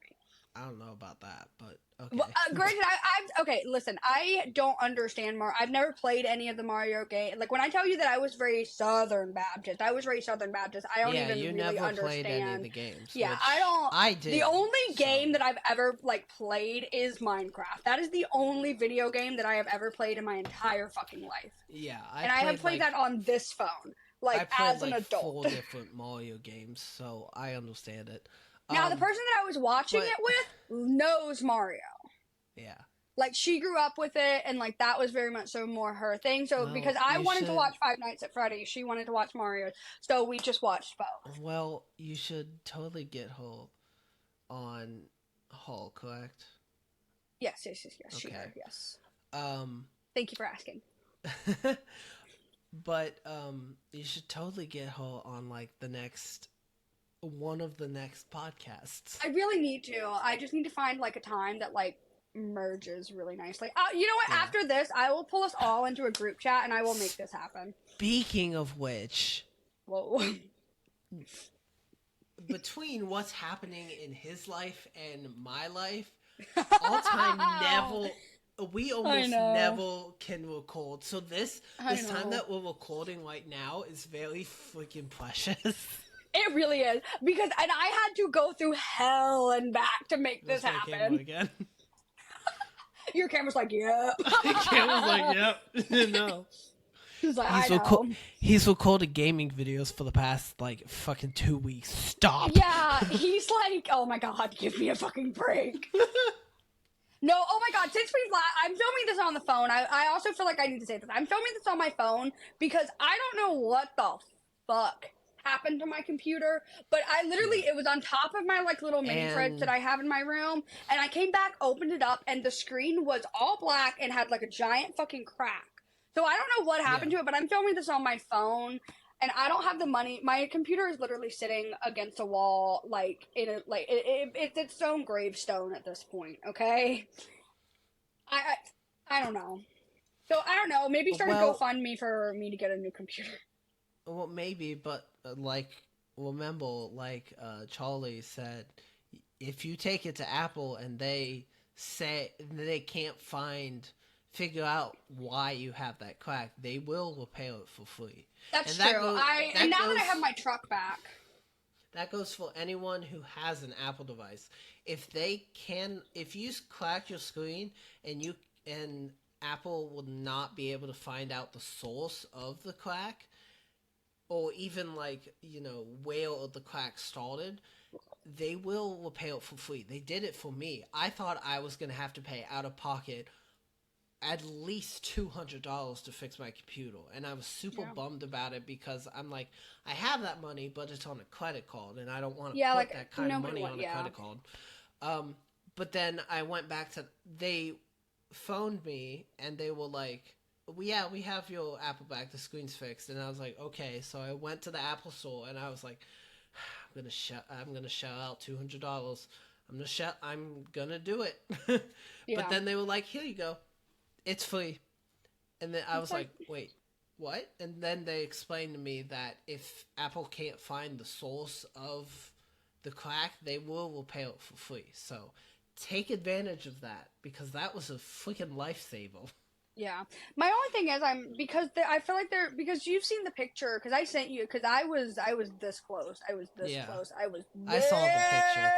I don't know about that, but Well, okay. granted, I've okay. Listen, I don't understand Mario. I've never played any of the Mario game. Like when I tell you that I was very Southern Baptist, I was very Southern Baptist. I don't Yeah, even you really never played any of understand. the games, Yeah, I which don't. I did. The only So game that I've ever like played is Minecraft. That is the only video game that I have ever played in my entire fucking life, yeah, and I have played that on this phone, I like played as an like adult. 4 different Mario games, so I understand it. Now, the Um, person that I was watching but it with knows Mario. yeah. Like she grew up with it, and like that was very much so more her thing. So because Well, I you wanted to should. watch Five Nights at Freddy's, she wanted to watch Mario, so we just watched both. Well, you should totally get Hull on Hull, correct? Yes, yes, yes, yes. She Okay. heard. Yes. Um, Thank you for asking. but you should totally get Hull on like the next one of the next podcasts. I really need to. I just need to find like a time that like merges really nicely. You know what? Yeah. After this, I will pull us all into a group chat, and I will make this happen. Speaking of which, Whoa. between what's happening in his life and my life, all time never. We almost know. never can record. So this I time know. that we're recording right now is very freaking precious. It really is because, and I had to go through hell and back to make this That's my camera happen. again. Your camera's like, yep. The camera's like, yep. No. He's like, I know. He's recorded gaming videos for the past like fucking 2 weeks. Stop. Yeah, he's like, oh my god, give me a fucking break. No, oh my god, since I'm filming this on the phone, I also feel like I need to say this. I'm filming this on my phone because I don't know what the fuck happened to my computer, but I literally, it was on top of my like little mini fridge that I have in my room, and I came back, opened it up, and the screen was all black and had like a giant fucking crack. So I don't know what happened to it, but I'm filming this on my phone, and I don't have the money. My computer is literally sitting against a wall, like in a like it's its own gravestone at this point. Okay, I don't know. So I don't know. Maybe start a GoFundMe for me to get a new computer. Well, maybe, but like, remember, like Charlie said, if you take it to Apple and they say they can't figure out why you have that crack, they will repair it for free. That's and true. And now that I have my truck back. That goes for anyone who has an Apple device. If you crack your screen and Apple will not be able to find out the source of the crack, or even like, where the crack started, they will repair it for free. They did it for me. I thought I was going to have to pay out of pocket at least $200 to fix my computer, and I was super bummed about it because I'm like, I have that money, but it's on a credit card, and I don't want to put that kind of money on a credit card. But then I went back to they phoned me and they were like, yeah, we have your Apple back. The screen's fixed." And I was like, "Okay." So I went to the Apple store and I was like, I'm gonna shell out $200. I'm gonna do it." But Yeah. then they were like, "Here you go. It's free." And then I It's was like, like, "Wait, what?" And then they explained to me that if Apple can't find the source of the crack, they will repair it for free. So take advantage of that because that was a freaking lifesaver. yeah. My only thing is, I feel like they're because you've seen the picture because I sent you because I was this close. I was this Yeah, close. I was I saw the picture.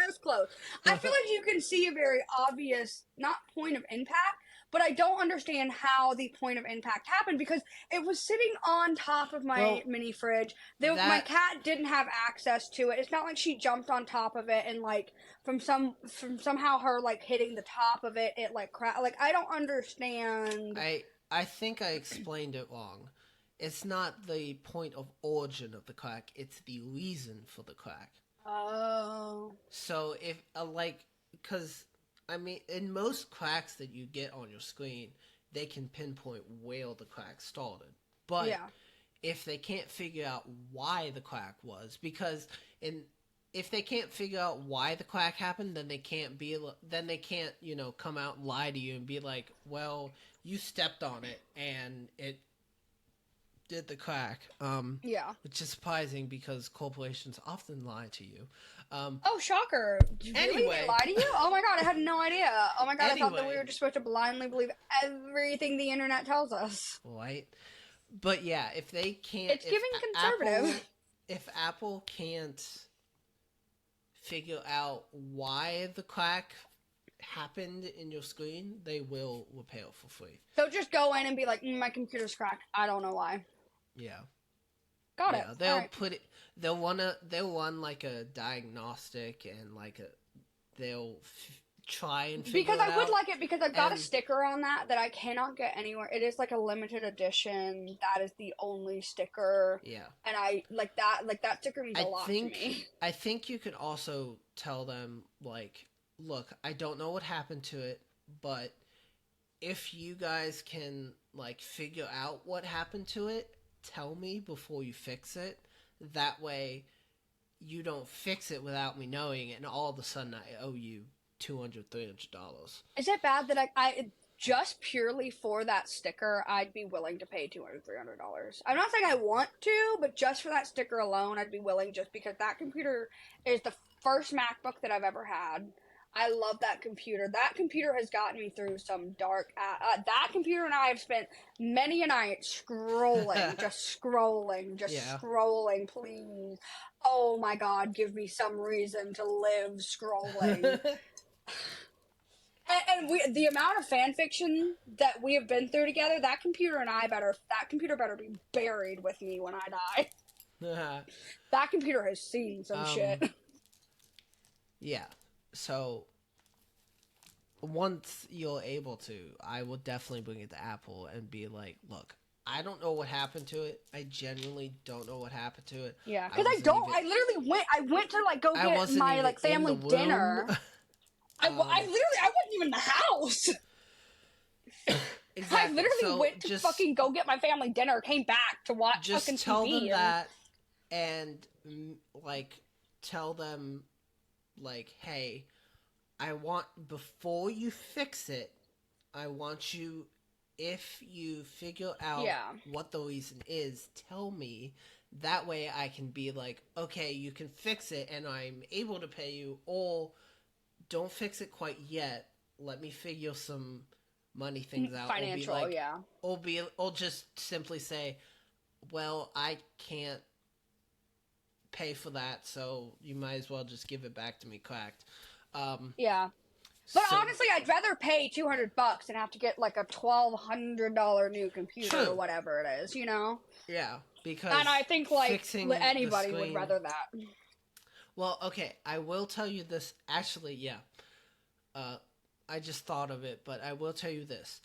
this close. I feel like you can see a very obvious not point of impact, but I don't understand how the point of impact happened because it was sitting on top of my Well, mini fridge. My that cat didn't have access to it. It's not like she jumped on top of it and like from somehow her like hitting the top of it, it like like I don't understand. I think I explained it wrong. It's not the point of origin of the crack; it's the reason for the crack. Oh. So if because I mean, in most cracks that you get on your screen, they can pinpoint where the crack started. But Yeah. if they can't figure out why the crack was, because in if they can't figure out why the crack happened, then they can't come out and lie to you and be like, well, you stepped on it and it did the crack. Yeah. Which is surprising because corporations often lie to you. Oh, shocker. Really? They Anyway, lie to you? Oh my god, I had no idea. Oh my god, I thought that we anyway, were just supposed to blindly believe everything the internet tells us. right? But yeah, if they can't, It's giving conservative. If Apple can't figure out why the crack happened in your screen, they will repair it for free. They'll just go in and be like, my computer's cracked. I don't know why. Yeah, Got it. yeah. All They'll right. put it. They'll run like a diagnostic and they'll try and figure Because it I would out. like it because I've got a And sticker on that I cannot get anywhere. It is like a limited edition. That is the only sticker. yeah, And I like that. Like that sticker means a I lot to think me. I think you can also tell them like, look, I don't know what happened to it, but if you guys can like figure out what happened to it, tell me before you fix it. That way you don't fix it without me knowing and all of a sudden I owe you $200, $300. Is it bad that I just purely for that sticker, I'd be willing to pay $200, $300. I'm not saying I want to, but just for that sticker alone, I'd be willing just because that computer is the first MacBook that I've ever had. I love that computer. That computer has gotten me through some dark. That computer and I have spent many a night scrolling, just Yeah. scrolling. Please, oh my God, give me some reason to live scrolling. And the amount of fan fiction that we have been through together, that computer better be buried with me when I die. That computer has seen some shit. Yeah. So once you're able to, I will definitely bring it to Apple and be like, look, I don't know what happened to it. I genuinely don't know what happened to it. Yeah, because I literally went to like go get my like family dinner. I wasn't even in the house. Exactly. I literally So went to fucking go get my family dinner, came back to watch fucking just tell TV. them that and like tell them like, hey, I want before you fix it, I want you if you figure out what the reason is, tell me. That way I can be like, okay, you can fix it and I'm able to pay you, or don't fix it quite yet. Let me figure some money things out. Financial, or be like, or just simply say, well, I can't pay for that, so you might as well just give it back to me cracked. Yeah. But honestly, I'd rather pay $200 than have to get like a $1,200 new computer or whatever it is, you know? Yeah, because and I think like anybody screen, would rather that. Well, okay, I will tell you this. Actually, yeah, I just thought of it, but I will tell you this: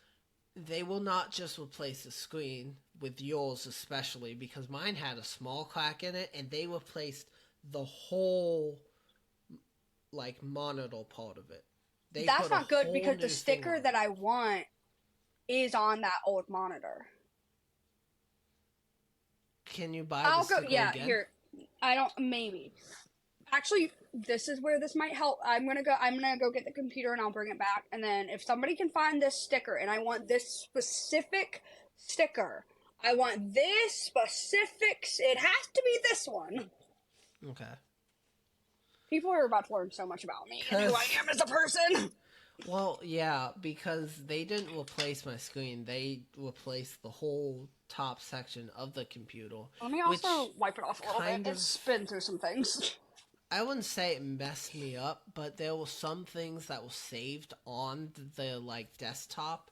they will not just replace the screen with yours, especially because mine had a small crack in it, and they replaced the whole like monitor part of it. They That's put a not good whole because new the thing sticker on that it. I want is on that old monitor. Can you buy the I'll go. sticker Yeah, again? here. I don't. Maybe. Actually, this is where this might help. I'm gonna go. I'm gonna go get the computer and I'll bring it back. And then if somebody can find this sticker, and I want this specific sticker, I want this specific. It has to be this one. Okay. People are about to learn so much about me and who I Cause am as a person. well, yeah, because they didn't replace my screen. They replaced the whole top section of the computer, Let me which also wipe it off a little bit. kind of It's been through some things. I wouldn't say it messed me up, but there were some things that were saved on the like desktop.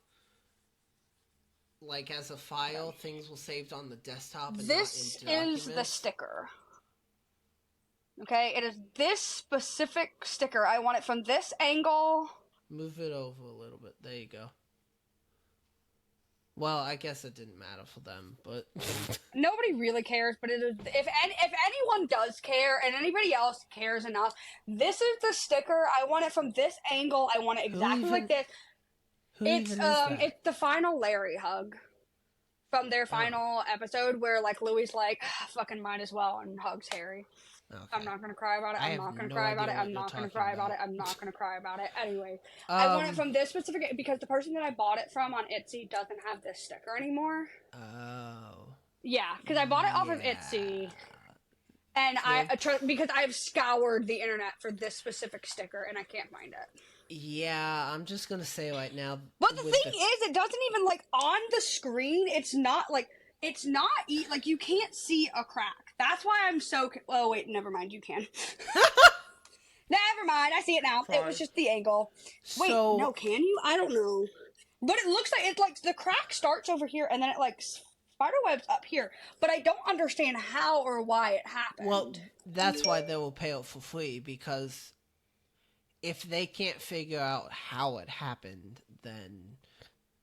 Like as a file, Okay. things were saved on the desktop and not in This is the documents. sticker. Okay, it is this specific sticker. I want it from this angle. Move it over a little bit. There you go. Well, I guess it didn't matter for them, but Nobody really cares, but it is, if anyone does care and anybody else cares enough, this is the sticker. I want it from this angle. I want it who exactly like even this. who even is that? It's the final Larry hug from their Oh, final episode where like Louis like fucking might as well and hugs Harry. I'm okay. not gonna cry about it. I I'm have not gonna no cry about idea it. what I'm you're not gonna talking cry about it. about. I'm not gonna cry about it. Anyway, I want it um. from this specific because the person that I bought it from on Etsy doesn't have this sticker anymore. Oh. Yeah, because I bought it off of Yeah. Etsy, and Well, because I've scoured the internet for this specific sticker and I can't find it. yeah. I'm just gonna say right now But the with thing the is, it doesn't even like on the screen. It's not like you can't see a crack. That's why I'm so. Oh wait, never mind. You can. Never mind. I see it now. It was Sorry. just the angle. Wait, no, So can you? I don't know. But it looks like it's like the crack starts over here and then it like spider webs up here. But I don't understand how or why it well, happened. that's why they will pay it for free because if they can't figure out how it happened, then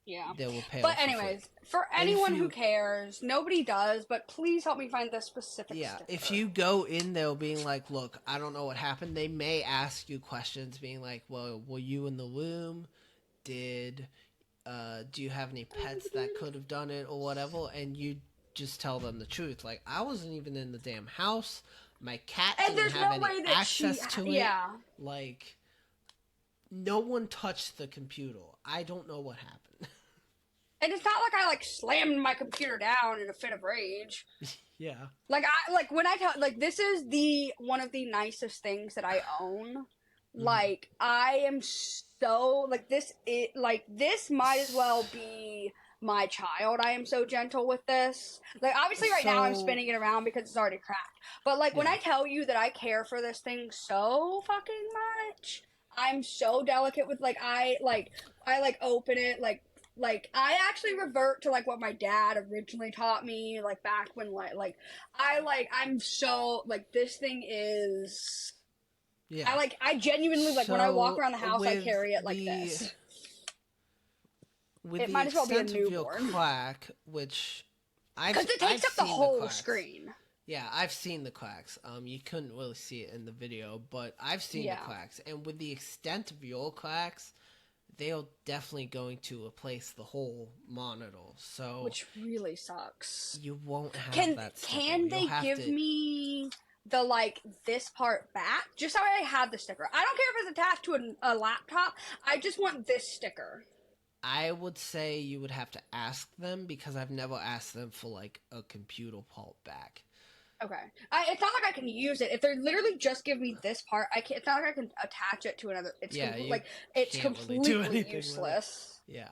Yeah. they will pay But it for free. anyways, for If anyone who you, cares, nobody does, but please help me find this specific yeah, if sticker. you go in there being like, look, I don't know what happened, they may ask you questions being like, well, were you in the room? Did, do you have any pets that could have done it or whatever? And you just tell them the truth. Like, I wasn't even in the damn house. My cat And didn't there's have no any way that access to it. yeah. Like, no one touched the computer. I don't know what happened. And it's not like I like slammed my computer down in a fit of rage. Yeah. Like when I tell like this is the one of the nicest things that I own. Mhm. Like I am so like this might as well be my child. I am so gentle with this. Like obviously right now I'm So, spinning it around because it's already cracked. But like when yeah. I tell you that I care for this thing so fucking much, I'm so delicate with I like open it like I actually revert to like what my dad originally taught me like back when I'm so like this thing is Yeah. I genuinely like when I walk So, around the house I carry it like this. with It the might as well be a extent of your newborn crack, which because it I've takes up the seen the whole cracks. screen. Yeah, I've seen the cracks. You couldn't really see it in the video, but I've seen the Yeah, cracks. And with the extent of your cracks, they are definitely going to replace the whole monitor. So which really sucks. you won't have Can that sticker. can You'll they have give to. me the like this part back just so I have the sticker? I don't care if it's attached to a laptop. I just want this sticker. I would say you would have to ask them because I've never asked them for like a computer part back. Okay. It's not like I can use it. If they literally just give me this part, I can't. It's not like I can attach it to another. Yeah, you Like it's can't really do completely anything with it. useless. Yeah.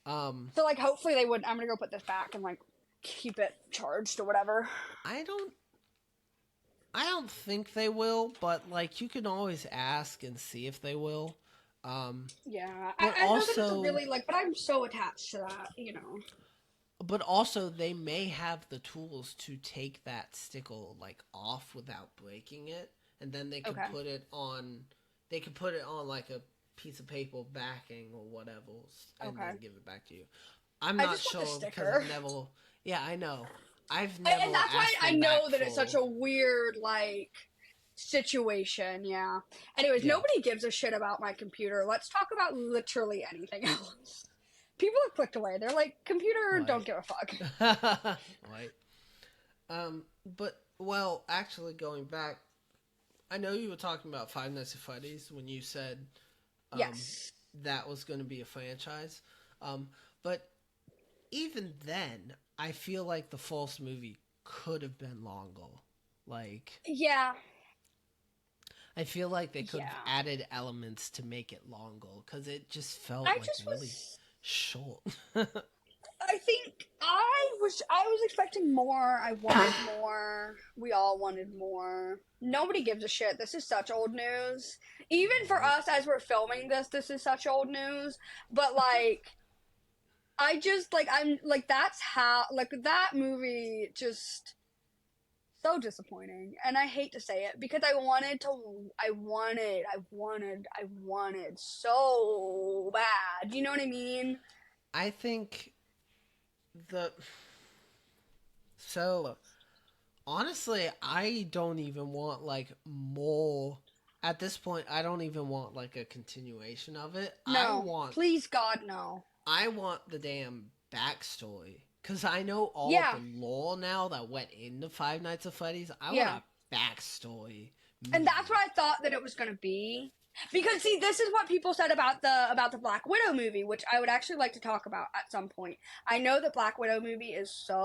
So like, hopefully they wouldn't. I'm gonna go put this back and like keep it charged or whatever. I don't I don't think they will, but like you can always ask and see if they will. Um Yeah, but I know that it's a also really like, but I'm so attached to that. You know. but also they may have the tools to take that sticker like off without breaking it and then they could Okay. put it on they could put it on like a piece of paper backing or whatever and Okay. then give it back to you. I'm I not just want the sure because sticker. I've never yeah, I know. I've never And that's why asked I them back know that for it's such a weird like situation. Yeah. Anyways, Yeah. nobody gives a shit about my computer. Let's talk about literally anything else. People have clicked away. They're like, computer, don't Right. give a fuck. Right. But well, actually, going back, I know you were talking about Five Nights at Freddy's when you said um, Yes. that was going to be a franchise. But even then, I feel like the false movie could have been longer. Like, Yeah. I feel like they could have Yeah. added elements to make it longer because it just felt I like just really was short. I think I was expecting more. I wanted more. We all wanted more. Nobody gives a shit. This is such old news. Even for Right. us as we're filming this is such old news. But like I just like I'm like that's how like that movie just so disappointing. And I hate to say it because I wanted so bad. You know what I mean? I think the so honestly, I don't even want like more. At this point, I don't even want like a continuation of it. No. Please God no. I want the damn backstory because I know all of Yeah. the lore now that went into Five Nights at Freddy's. I want Yeah. a backstory And that's movie. what I thought that it was going to be. Because see, this is what people said about the Black Widow movie, which I would actually like to talk about at some point. I know the Black Widow movie is so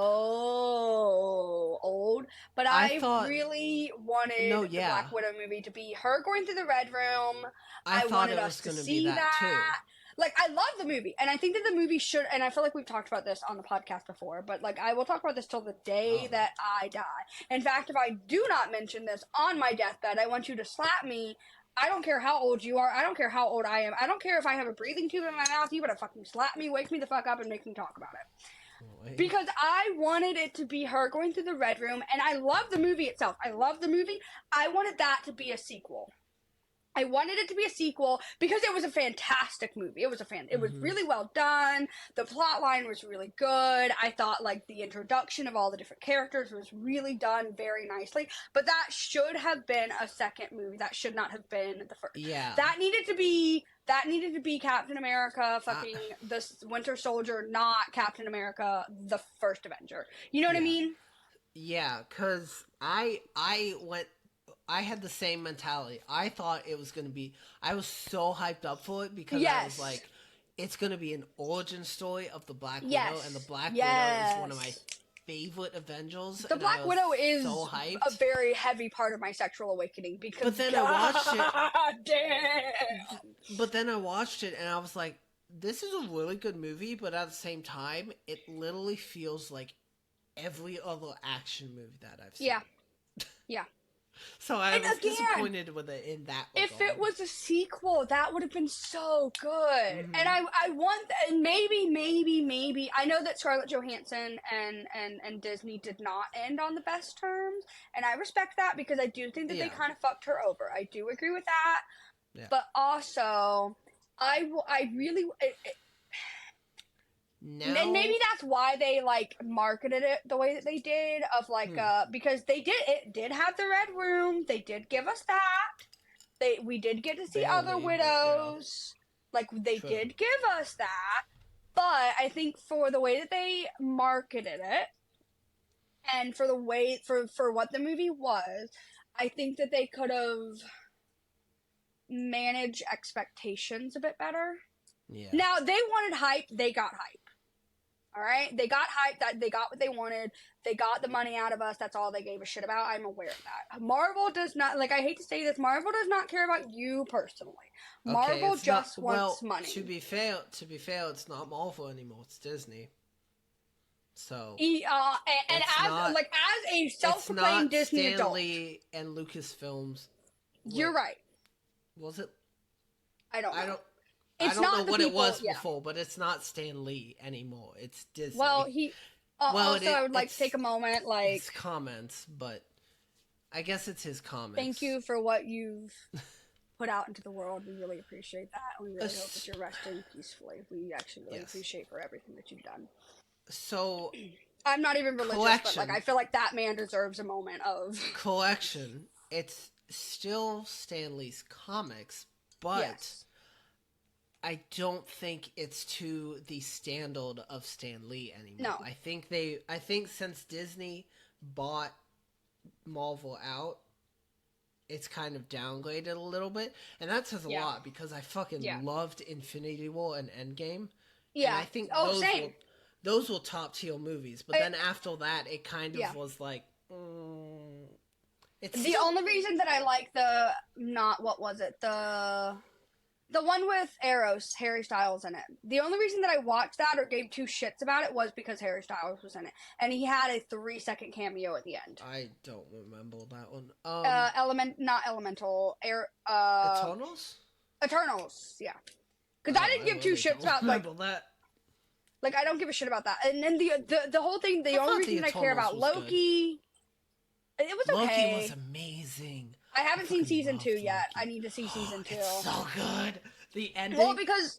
old, but I I thought really no, wanted the yeah, Black Widow movie to be her going through the Red Room. I I thought wanted it us was to gonna be see that too. that. Like I love the movie, and I think that the movie should. And I feel like we've talked about this on the podcast before, but like I will talk about this till the day All right. that I die. In fact, if I do not mention this on my deathbed, I want you to slap me. I don't care how old you are. I don't care how old I am. I don't care if I have a breathing tube in my mouth. You better fucking slap me, wake me the fuck up, and make me talk about it. Wait. Because I wanted it to be her going through the Red Room, and I love the movie itself. I love the movie. I wanted that to be a sequel. I wanted it to be a sequel because it was a fantastic movie. It was Mm-hmm. really well done. The plot line was really good. I thought like the introduction of all the different characters was really done very nicely. But that should have been a second movie. That should not have been the first. Yeah. That needed to be Captain America, I, fucking the Winter Soldier, not Captain America, the first Avenger. You know what I yeah. mean? Yeah. Cause I had the same mentality. I thought it was gonna be. I was so hyped up for it because I was Yes. like, it's gonna be an origin story of the Black Widow, and the Yes. Black Widow is one of my Yes. favorite Avengers, The and I Black was Widow so is a hyped. very heavy part of my sexual awakening because But then I watched it. god damn. But then I watched it, and I was like, this is a really good movie. But at the same time, it literally feels like every other action movie that I've seen. Yeah, yeah. So I And was again, disappointed with it in that if it regard. was a sequel, that would have been so good. And Mm-hmm. I want and maybe I know that Scarlett Johansson and Disney did not end on the best terms, and I respect that because I do think that they Yeah. kind of fucked her over. I do agree with that, Yeah. but also I really and maybe Now, that's why they like marketed it the way that they did of like hmm, because it did have the Red Room, they did give us that, we did get to see other barely, but yeah, widows, like they true. did give us that, but I think for the way that they marketed it and for the way for what the movie was, I think that they could have managed expectations a bit better. Yeah. Now they wanted hype, they got hype. All right, they got hyped. That they got what they wanted. They got the money out of us. That's all they gave a shit about. I'm aware of that. Marvel does not like. I hate to say this. Marvel does not care about you personally. Okay, Marvel it's not. just wants Well, money. to be fair, it's not Marvel anymore. It's Disney. So And it's as not. like as a It's self-proclaimed not Disney Stan adult, Lee and Lucasfilms. you're Wait, right. was it? I don't I know. don't. I It's don't not know the what it people. was Yeah. before, but it's not Stan Lee anymore. It's Well, Disney. he. Well, Also, I would like to take a moment. his Like, comments, but I guess it's his thank comments. you for what you've put out into the world. We really appreciate that. We really hope that As- you're resting peacefully. We actually really yes. appreciate for everything that you've done. So I'm not even religious, but like collection, I feel like that man deserves a moment of collection. It's still Stan Lee's comics, but Yes. I don't think it's to the standard of Stan Lee anymore. No. I think since Disney bought Marvel out, it's kind of downgraded a little bit, and that says a Yeah. lot because I fucking Yeah. loved Infinity War and Endgame. Yeah. And I think Same. those were top tier movies. But then after that, it kind of Yeah. was like, it's The only reason that I like the one with arrows, Harry Styles in it. The only reason that I watched that or gave two shits about it was because Harry Styles was in it, and he had a 3-second cameo at the end. I don't remember that one. Not elemental, Eternals. Eternals, yeah. Because I didn't give two shits about that. Like I don't give a shit about that. And then the whole thing, the only reason I care about Loki, it was okay. Loki was amazing. I haven't seen season 2 yet. I need to see season 2. It's so good. The ending. Well, because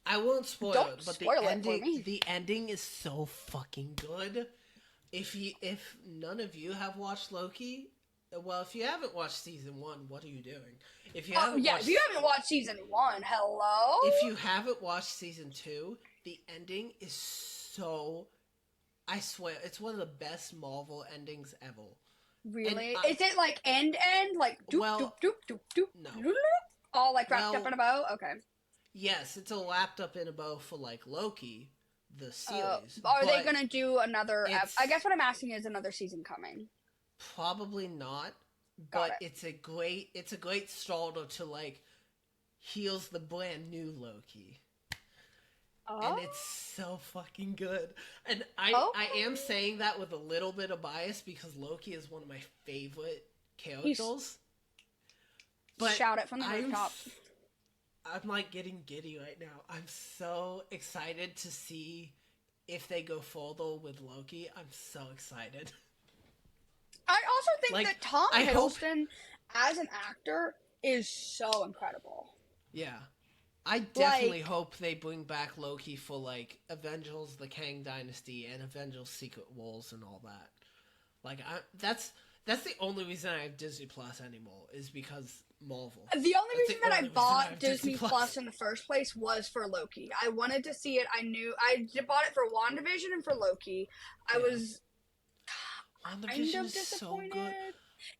I won't spoil don't it, but spoil the it ending. for me. The ending is so fucking good. If none of you have watched Loki, well, if you haven't watched season 1, what are you doing? If you haven't if you haven't watched season 1, hello. If you haven't watched season 2, the ending is so. I swear, it's one of the best Marvel endings ever. Really? Is it like end like doop doop doop doop doop? No. All like wrapped up in a bow? Okay. Yes, it's all wrapped up in a bow for like Loki, the series. Are they gonna do another? I guess what I'm asking is another season coming. Probably not, but it's a great starter to like heals the brand new Loki. And it's so fucking good. And I am saying that with a little bit of bias because Loki is one of my favorite characters. But shout it from the rooftop. I'm like getting giddy right now. I'm so excited to see if they go further with Loki. I'm so excited. I also think that Tom Hiddleston as an actor is so incredible. Yeah. I definitely hope they bring back Loki for like Avengers: The Kang Dynasty and Avengers: Secret Wars and all that. Like that's the only reason I have Disney Plus anymore is because Marvel. The only reason that I bought Disney Plus in the first place was for Loki. I wanted to see it. I knew I bought it for WandaVision and for Loki. I was kind of disappointed. So good.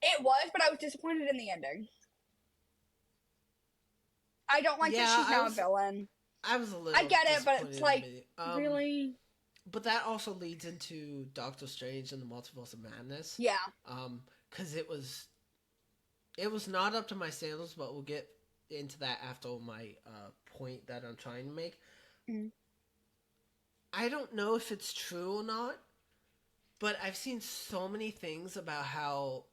It was, but I was disappointed in the ending. I don't like that she's now a villain. I was a little. I get it, but it's like really. But that also leads into Doctor Strange and the Multiverse of Madness. Yeah. Because it was not up to my standards, but we'll get into that after my point that I'm trying to make. Mm. I don't know if it's true or not, but I've seen so many things about how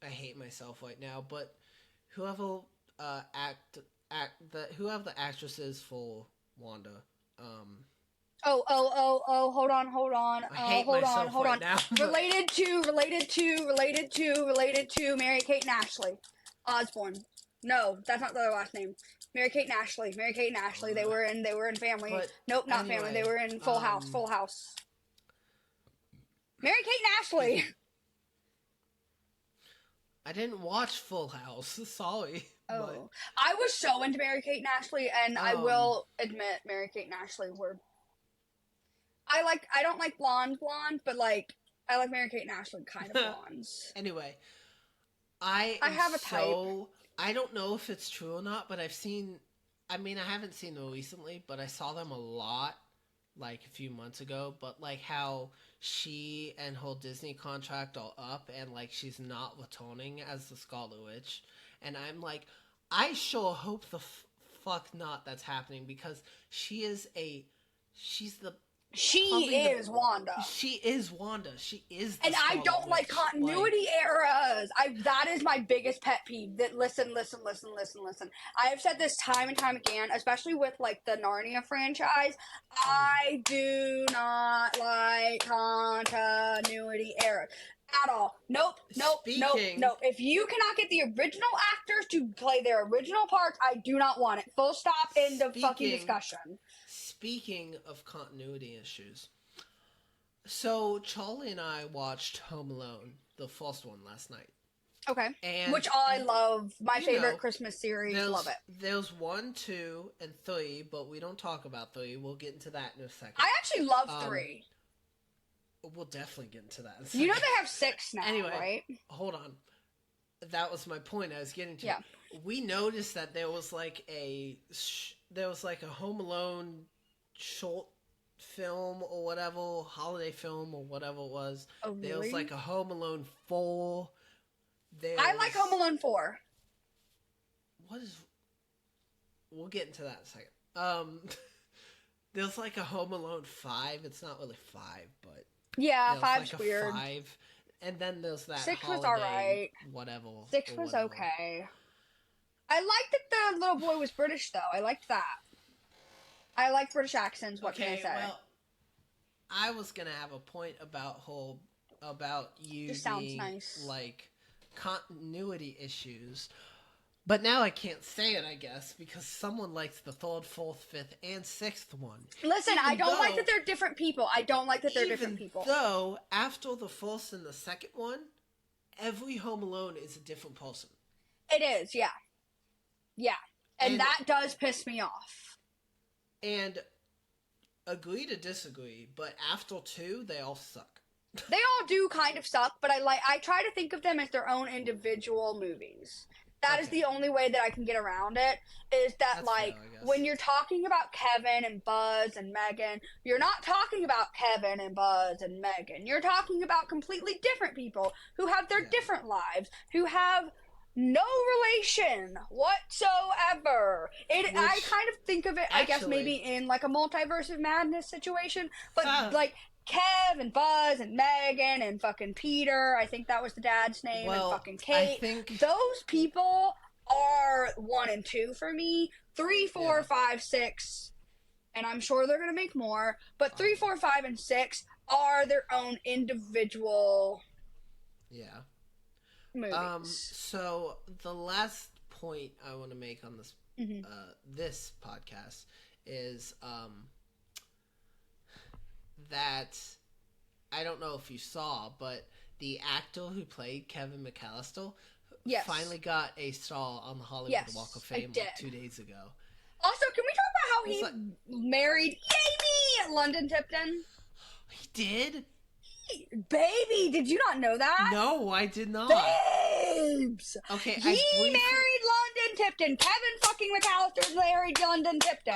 I hate myself right now, but whoever whoever the actresses for Wanda. Hold on. I hate myself right now. Related to Mary-Kate and Ashley Osborne. No, that's not their last name. Mary-Kate and Ashley. They were in Family. But nope, not Family. They were in Full House. Mary-Kate and Ashley. I didn't watch Full House. Sorry. Oh, but I was so into Mary-Kate and Ashley, and I will admit Mary-Kate and Ashley were. I don't like blonde, but like I like Mary-Kate and Ashley kind of blondes. Anyway, I have a type. I don't know if it's true or not, but I've seen. I mean, I haven't seen them recently, but I saw them a lot, like a few months ago. But like how she and her Disney contract are up, and like she's not returning as the Scarlet Witch, and I'm like, I sure hope the fuck not that's happening because she is Wanda. She is Wanda. She is. And I don't like continuity errors. That is my biggest pet peeve. That listen. I have said this time and time again, especially with like the Narnia franchise. I do not like continuity errors at all. Nope. If you cannot get the original actors to play their original parts, I do not want it. Full stop. End of fucking discussion. Speaking of continuity issues, So Charlie and I watched Home Alone, the first one, last night. Okay. And Which I love. My you favorite know, Christmas series. Love it. There's 1, 2, and 3, but we don't talk about 3. We'll get into that in a second. I actually love 3. We'll definitely get into that in a You know second. they have 6 now, Anyway, right? hold on. That was my point I was getting to. Yeah. We noticed that there was like a Home Alone short film or whatever, holiday film or whatever it was. Oh, really? There was like a Home Alone 4. I like Home Alone 4. We'll get into that in a second. There's like a Home Alone 5. It's not really 5, but yeah, there's 5's like a weird. 5. And then there's that 6 was holiday, alright. whatever. 6 was okay. I liked that the little boy was British, though. I liked that. I like British accents. What can I say? Well, I was gonna have a point about you Just sounds being nice. like continuity issues, but now I can't say it. I guess because someone likes the 3rd, 4th, 5th, and 6th one. Listen, I don't like that they're different people. I don't like that they're different people. Though after the 1st and the 2nd one, every Home Alone is a different person. It is, yeah. Yeah. And that does piss me off. And agree to disagree, but after 2, they all suck. They all do kind of suck, but I try to think of them as their own individual movies. That is the only way that I can get around it, is that, That's fair, when you're talking about Kevin and Buzz and Megan, you're not talking about Kevin and Buzz and Megan. You're talking about completely different people who have their different lives, who have no relation whatsoever. I kind of think of it, I guess, maybe in like a multiverse of madness situation, but like Kev and Buzz and Megan and fucking Peter, I think that was the dad's name, and fucking Kate. I think those people are 1 and 2 for me. 3, 4, 5, 6, and I'm sure they're gonna make more, but 3, 4, 5, and 6 are their own individual movies. So the last point I want to make on this this podcast is that I don't know if you saw, but the actor who played Kevin McAllister finally got a star on the Hollywood Walk of Fame like 2 days ago. Also, can we talk about how he married London Tipton? He did? Baby, did you not know that? No, I did not. Babes! Okay, he married London Tipton. Kevin fucking McAllister married London Tipton.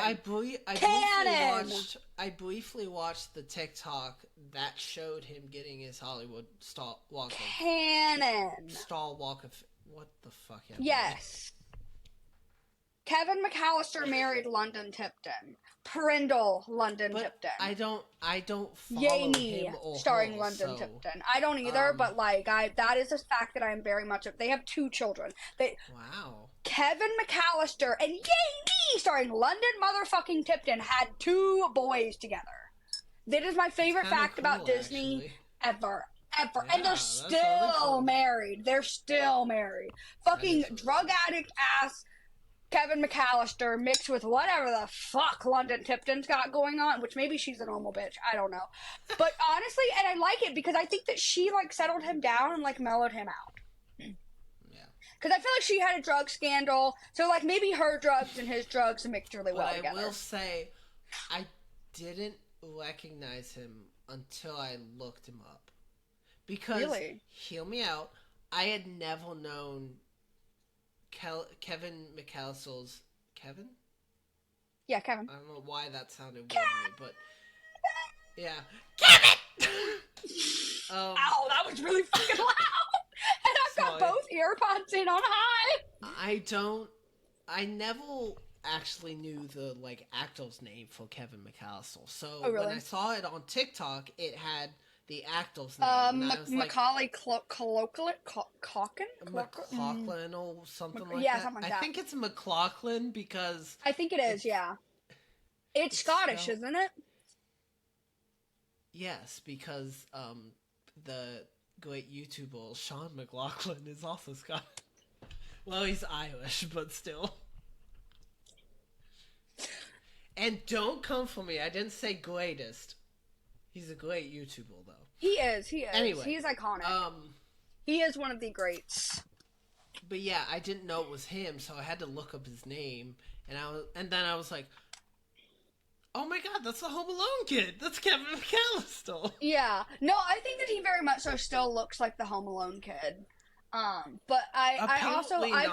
I briefly watched the TikTok that showed him getting his Hollywood Star Walk of what the fuck? Yes. Kevin McAllister married London Tipton. Prindle London Tipton. I don't follow him or starring her, London Tipton. I don't either, but that is a fact that I am very much. They have 2 children. Wow. Kevin McAllister and starring London motherfucking Tipton had 2 boys together. That is my favorite fact about Disney ever. Yeah, and they're still really cool. Married. They're still married. Fucking drug addict ass Kevin McAllister mixed with whatever the fuck London Tipton's got going on, which maybe she's a normal bitch. I don't know. But honestly, and I like it because I think that she settled him down and mellowed him out. Yeah. Because I feel like she had a drug scandal, so maybe her drugs and his drugs mixed really well together. I will say, I didn't recognize him until I looked him up. Because, hear me out, I had never known Kevin McAllister's... Kevin? Yeah, Kevin. I don't know why that sounded weird to me, but... Yeah. Kevin! Ow, that was really fucking loud! And I've got both earpods in on high! I never actually knew the, actor's name for Kevin McAllister. So, when I saw it on TikTok, it had... the actor's name. Macaulay Culkin? McLaughlin or something like that. Yeah, something like that. I think it's McLaughlin because... I think it is, yeah. It's Scottish, isn't it? Yes, because the great YouTuber Sean McLaughlin is also Scottish. Well, he's Irish, but still. And don't come for me. I didn't say greatest. He's a great YouTuber, though. He is. Anyway, he is iconic. He is one of the greats. But yeah, I didn't know it was him, so I had to look up his name, and then I was like, oh my god, that's the Home Alone kid. That's Kevin McAllister. Yeah. No, I think that he very much so still looks like the Home Alone kid. But I've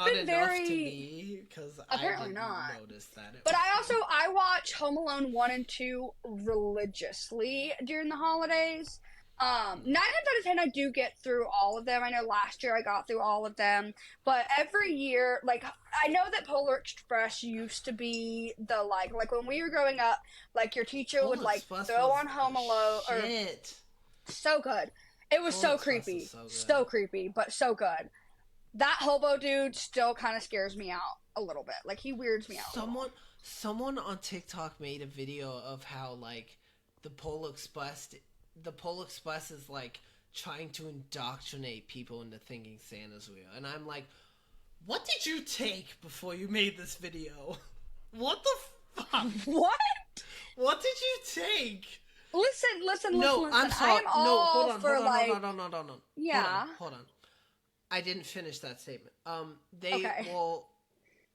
been very to me because apparently I didn't not notice that. But I watch Home Alone 1 and 2 religiously during the holidays. 9 times out of 10 I do get through all of them. I know last year I got through all of them, but every year, like, I know that Polar Express used to be the like when we were growing up, like your teacher would like throw on Home Alone or so good. It was so creepy. So creepy, but so good. That hobo dude still kind of scares me out a little bit. Like, he weirds me out. Someone on TikTok made a video of how, like, the Polar Express is, like, trying to indoctrinate people into thinking Santa's real. And I'm like, what did you take before you made this video? What the fuck? What? What did you take? Listen. No, I'm sorry. Hold on. Yeah. Hold on. I didn't finish that statement.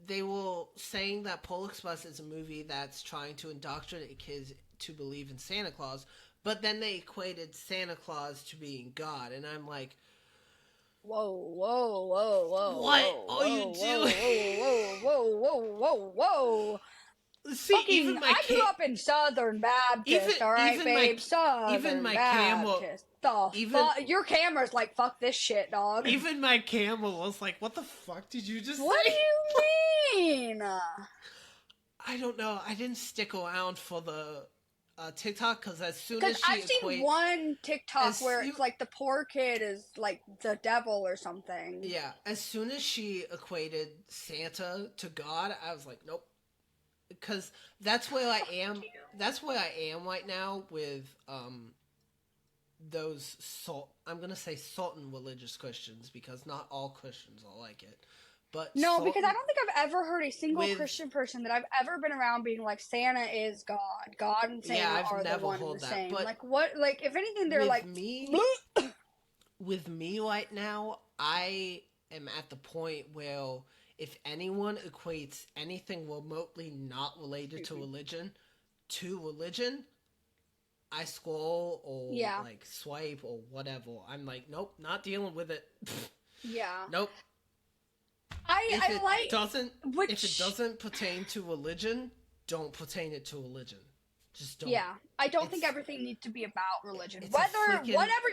They were saying that Polar Express is a movie that's trying to indoctrinate kids to believe in Santa Claus, but then they equated Santa Claus to being God, and I'm like, whoa. What are you doing? Whoa. See, fucking, I grew up in Southern Baptist, alright, babe? Southern Baptist. Your camera's like, fuck this shit, dog. Even my camera was like, what the fuck did you just say? What do you mean? I don't know. I didn't stick around for the TikTok because as soon as I've seen one TikTok where it's like the poor kid is like the devil or something. Yeah, as soon as she equated Santa to God, I was like, nope. Because that's where I am. That's where I am right now with those I'm gonna say certain religious Christians, because not all Christians are like it. But no, because I don't think I've ever heard a single Christian person that I've ever been around being like, Santa is God. God and Santa are the one and the same. But like, what? Like, if anything, they're like me. With me right now, I am at the point where if anyone equates anything remotely not related to religion, I scroll or like swipe or whatever. I'm like, nope, not dealing with it. Yeah. Nope. If it doesn't pertain to religion, don't pertain it to religion. Just don't. Yeah, I don't think everything needs to be about religion. Whatever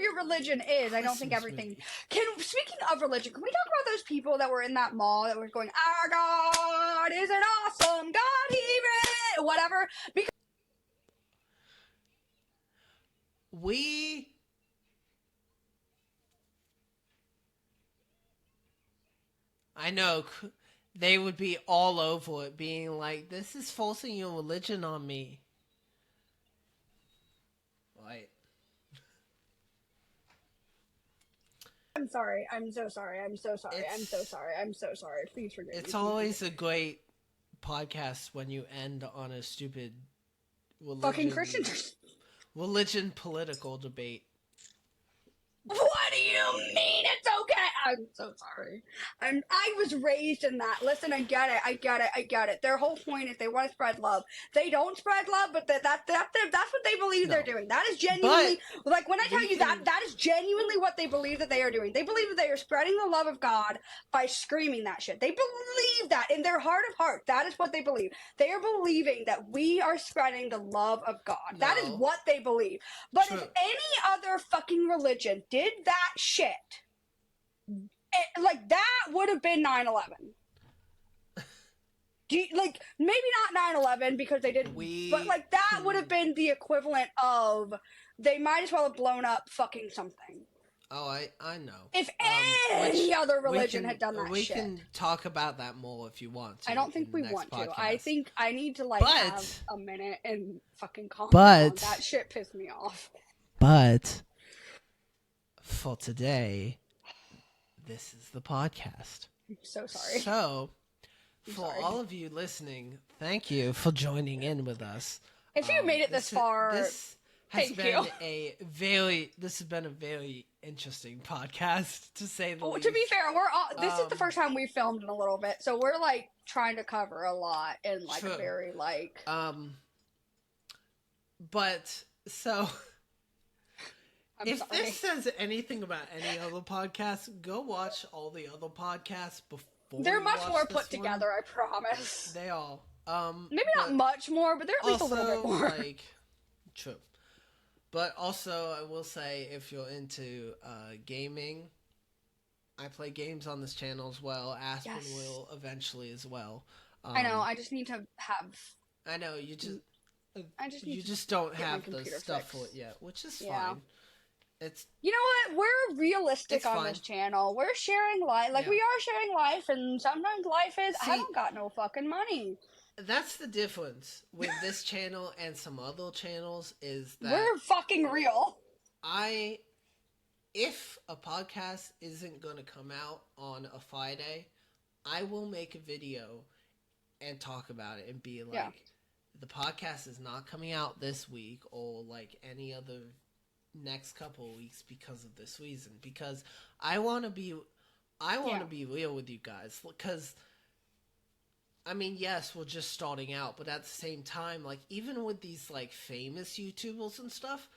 your religion is, I don't think everything. Speaking of religion, can we talk about those people that were in that mall that were going, "Our God is an awesome God, He reigns," whatever? Because I know they would be all over it, being like, "This is forcing your religion on me." Right. I'm sorry. I'm so sorry. Please forgive me. It's always a great podcast when you end on a stupid religion political debate. What do you mean? It's okay. I'm so sorry. I was raised in that. Listen, I get it. Their whole point is they want to spread love. They don't spread love, but that's what they believe they're doing. That is genuinely, like, when I tell you that is genuinely what they believe that they are doing. They believe that they are spreading the love of God by screaming that shit. They believe that in their heart of heart. That is what they believe. They are believing that we are spreading the love of God. No. That is what they believe. But if any other fucking religion did that shit, like, that would have been 9/11. Like, maybe not 9/11 because they didn't, but like, that would have been the equivalent of, they might as well have blown up fucking something. Oh, I know. If any other religion had done that shit. We can talk about that more if you want to. I don't think we want to. I think I need to, like, have a minute and fucking calm down. That shit pissed me off. But for today, this is the podcast. I'm so sorry. So, for all of you listening, thank you for joining in with us. If you made it this far, this This has been a very interesting podcast, to say the least. To be fair, this is the first time we've filmed in a little bit, so we're like trying to cover a lot in like true. a very like. But so. If sorry. this says anything about any other podcast, go watch all the other podcasts before. They're much more put together, I promise. They all. Maybe not much more, but they're at least a little bit more. True. But also, I will say, if you're into gaming, I play games on this channel as well. Aspen will eventually as well. I know. I just need to have. I know you just. You just don't have the stuff for it yet, which is fine. You know what? We're realistic on this channel. We're sharing life. We are sharing life, and sometimes life is, I don't got no fucking money. That's the difference with this channel and some other channels, is that we're fucking real. If a podcast isn't going to come out on a Friday, I will make a video and talk about it and be like, the podcast is not coming out this week or like any other next couple of weeks because of this reason. Because I want to be real with you guys. Because, I mean, yes, we're just starting out, but at the same time, like, even with these, like, famous YouTubers and stuff,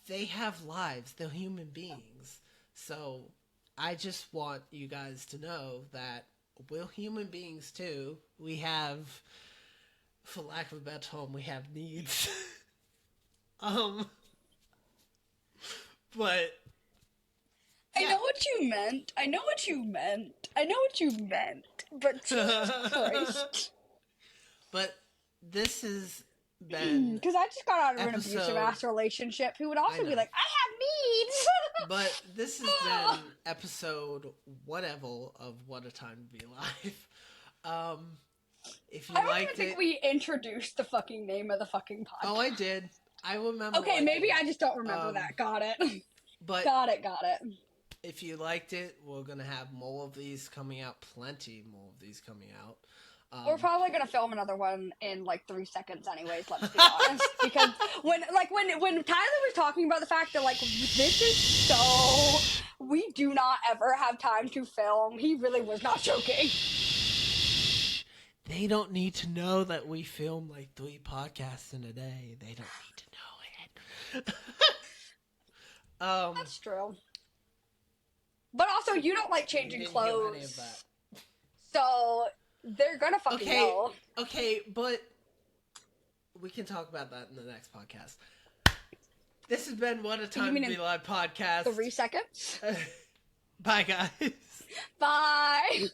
they have lives. They're human beings. So, I just want you guys to know that we're human beings, too. We have, for lack of a better term, we have needs. But... I know what you meant. But Jesus Christ. But this has been... Because I just got out of an abusive-ass relationship who would also be like, I have needs! But this has been episode whatever of What a Time to Be Alive. If you I don't even think we introduced the fucking name of the fucking podcast. Oh, I did. I remember. Okay, maybe I just don't remember that. Got it. But got it. If you liked it, we're going to have more of these coming out. Plenty more of these coming out. We're probably going to film another one in like 3 seconds anyways, let's be honest. Because when Tyler was talking about the fact that like, this is so... We do not ever have time to film. He really was not joking. They don't need to know that we film like 3 podcasts in a day. They don't need to know it. That's true. But also, you don't like changing clothes. Any of that. So, they're gonna fucking know. Okay, but we can talk about that in the next podcast. This has been What a Time to Be Alive podcast. 3 seconds? Bye, guys. Bye.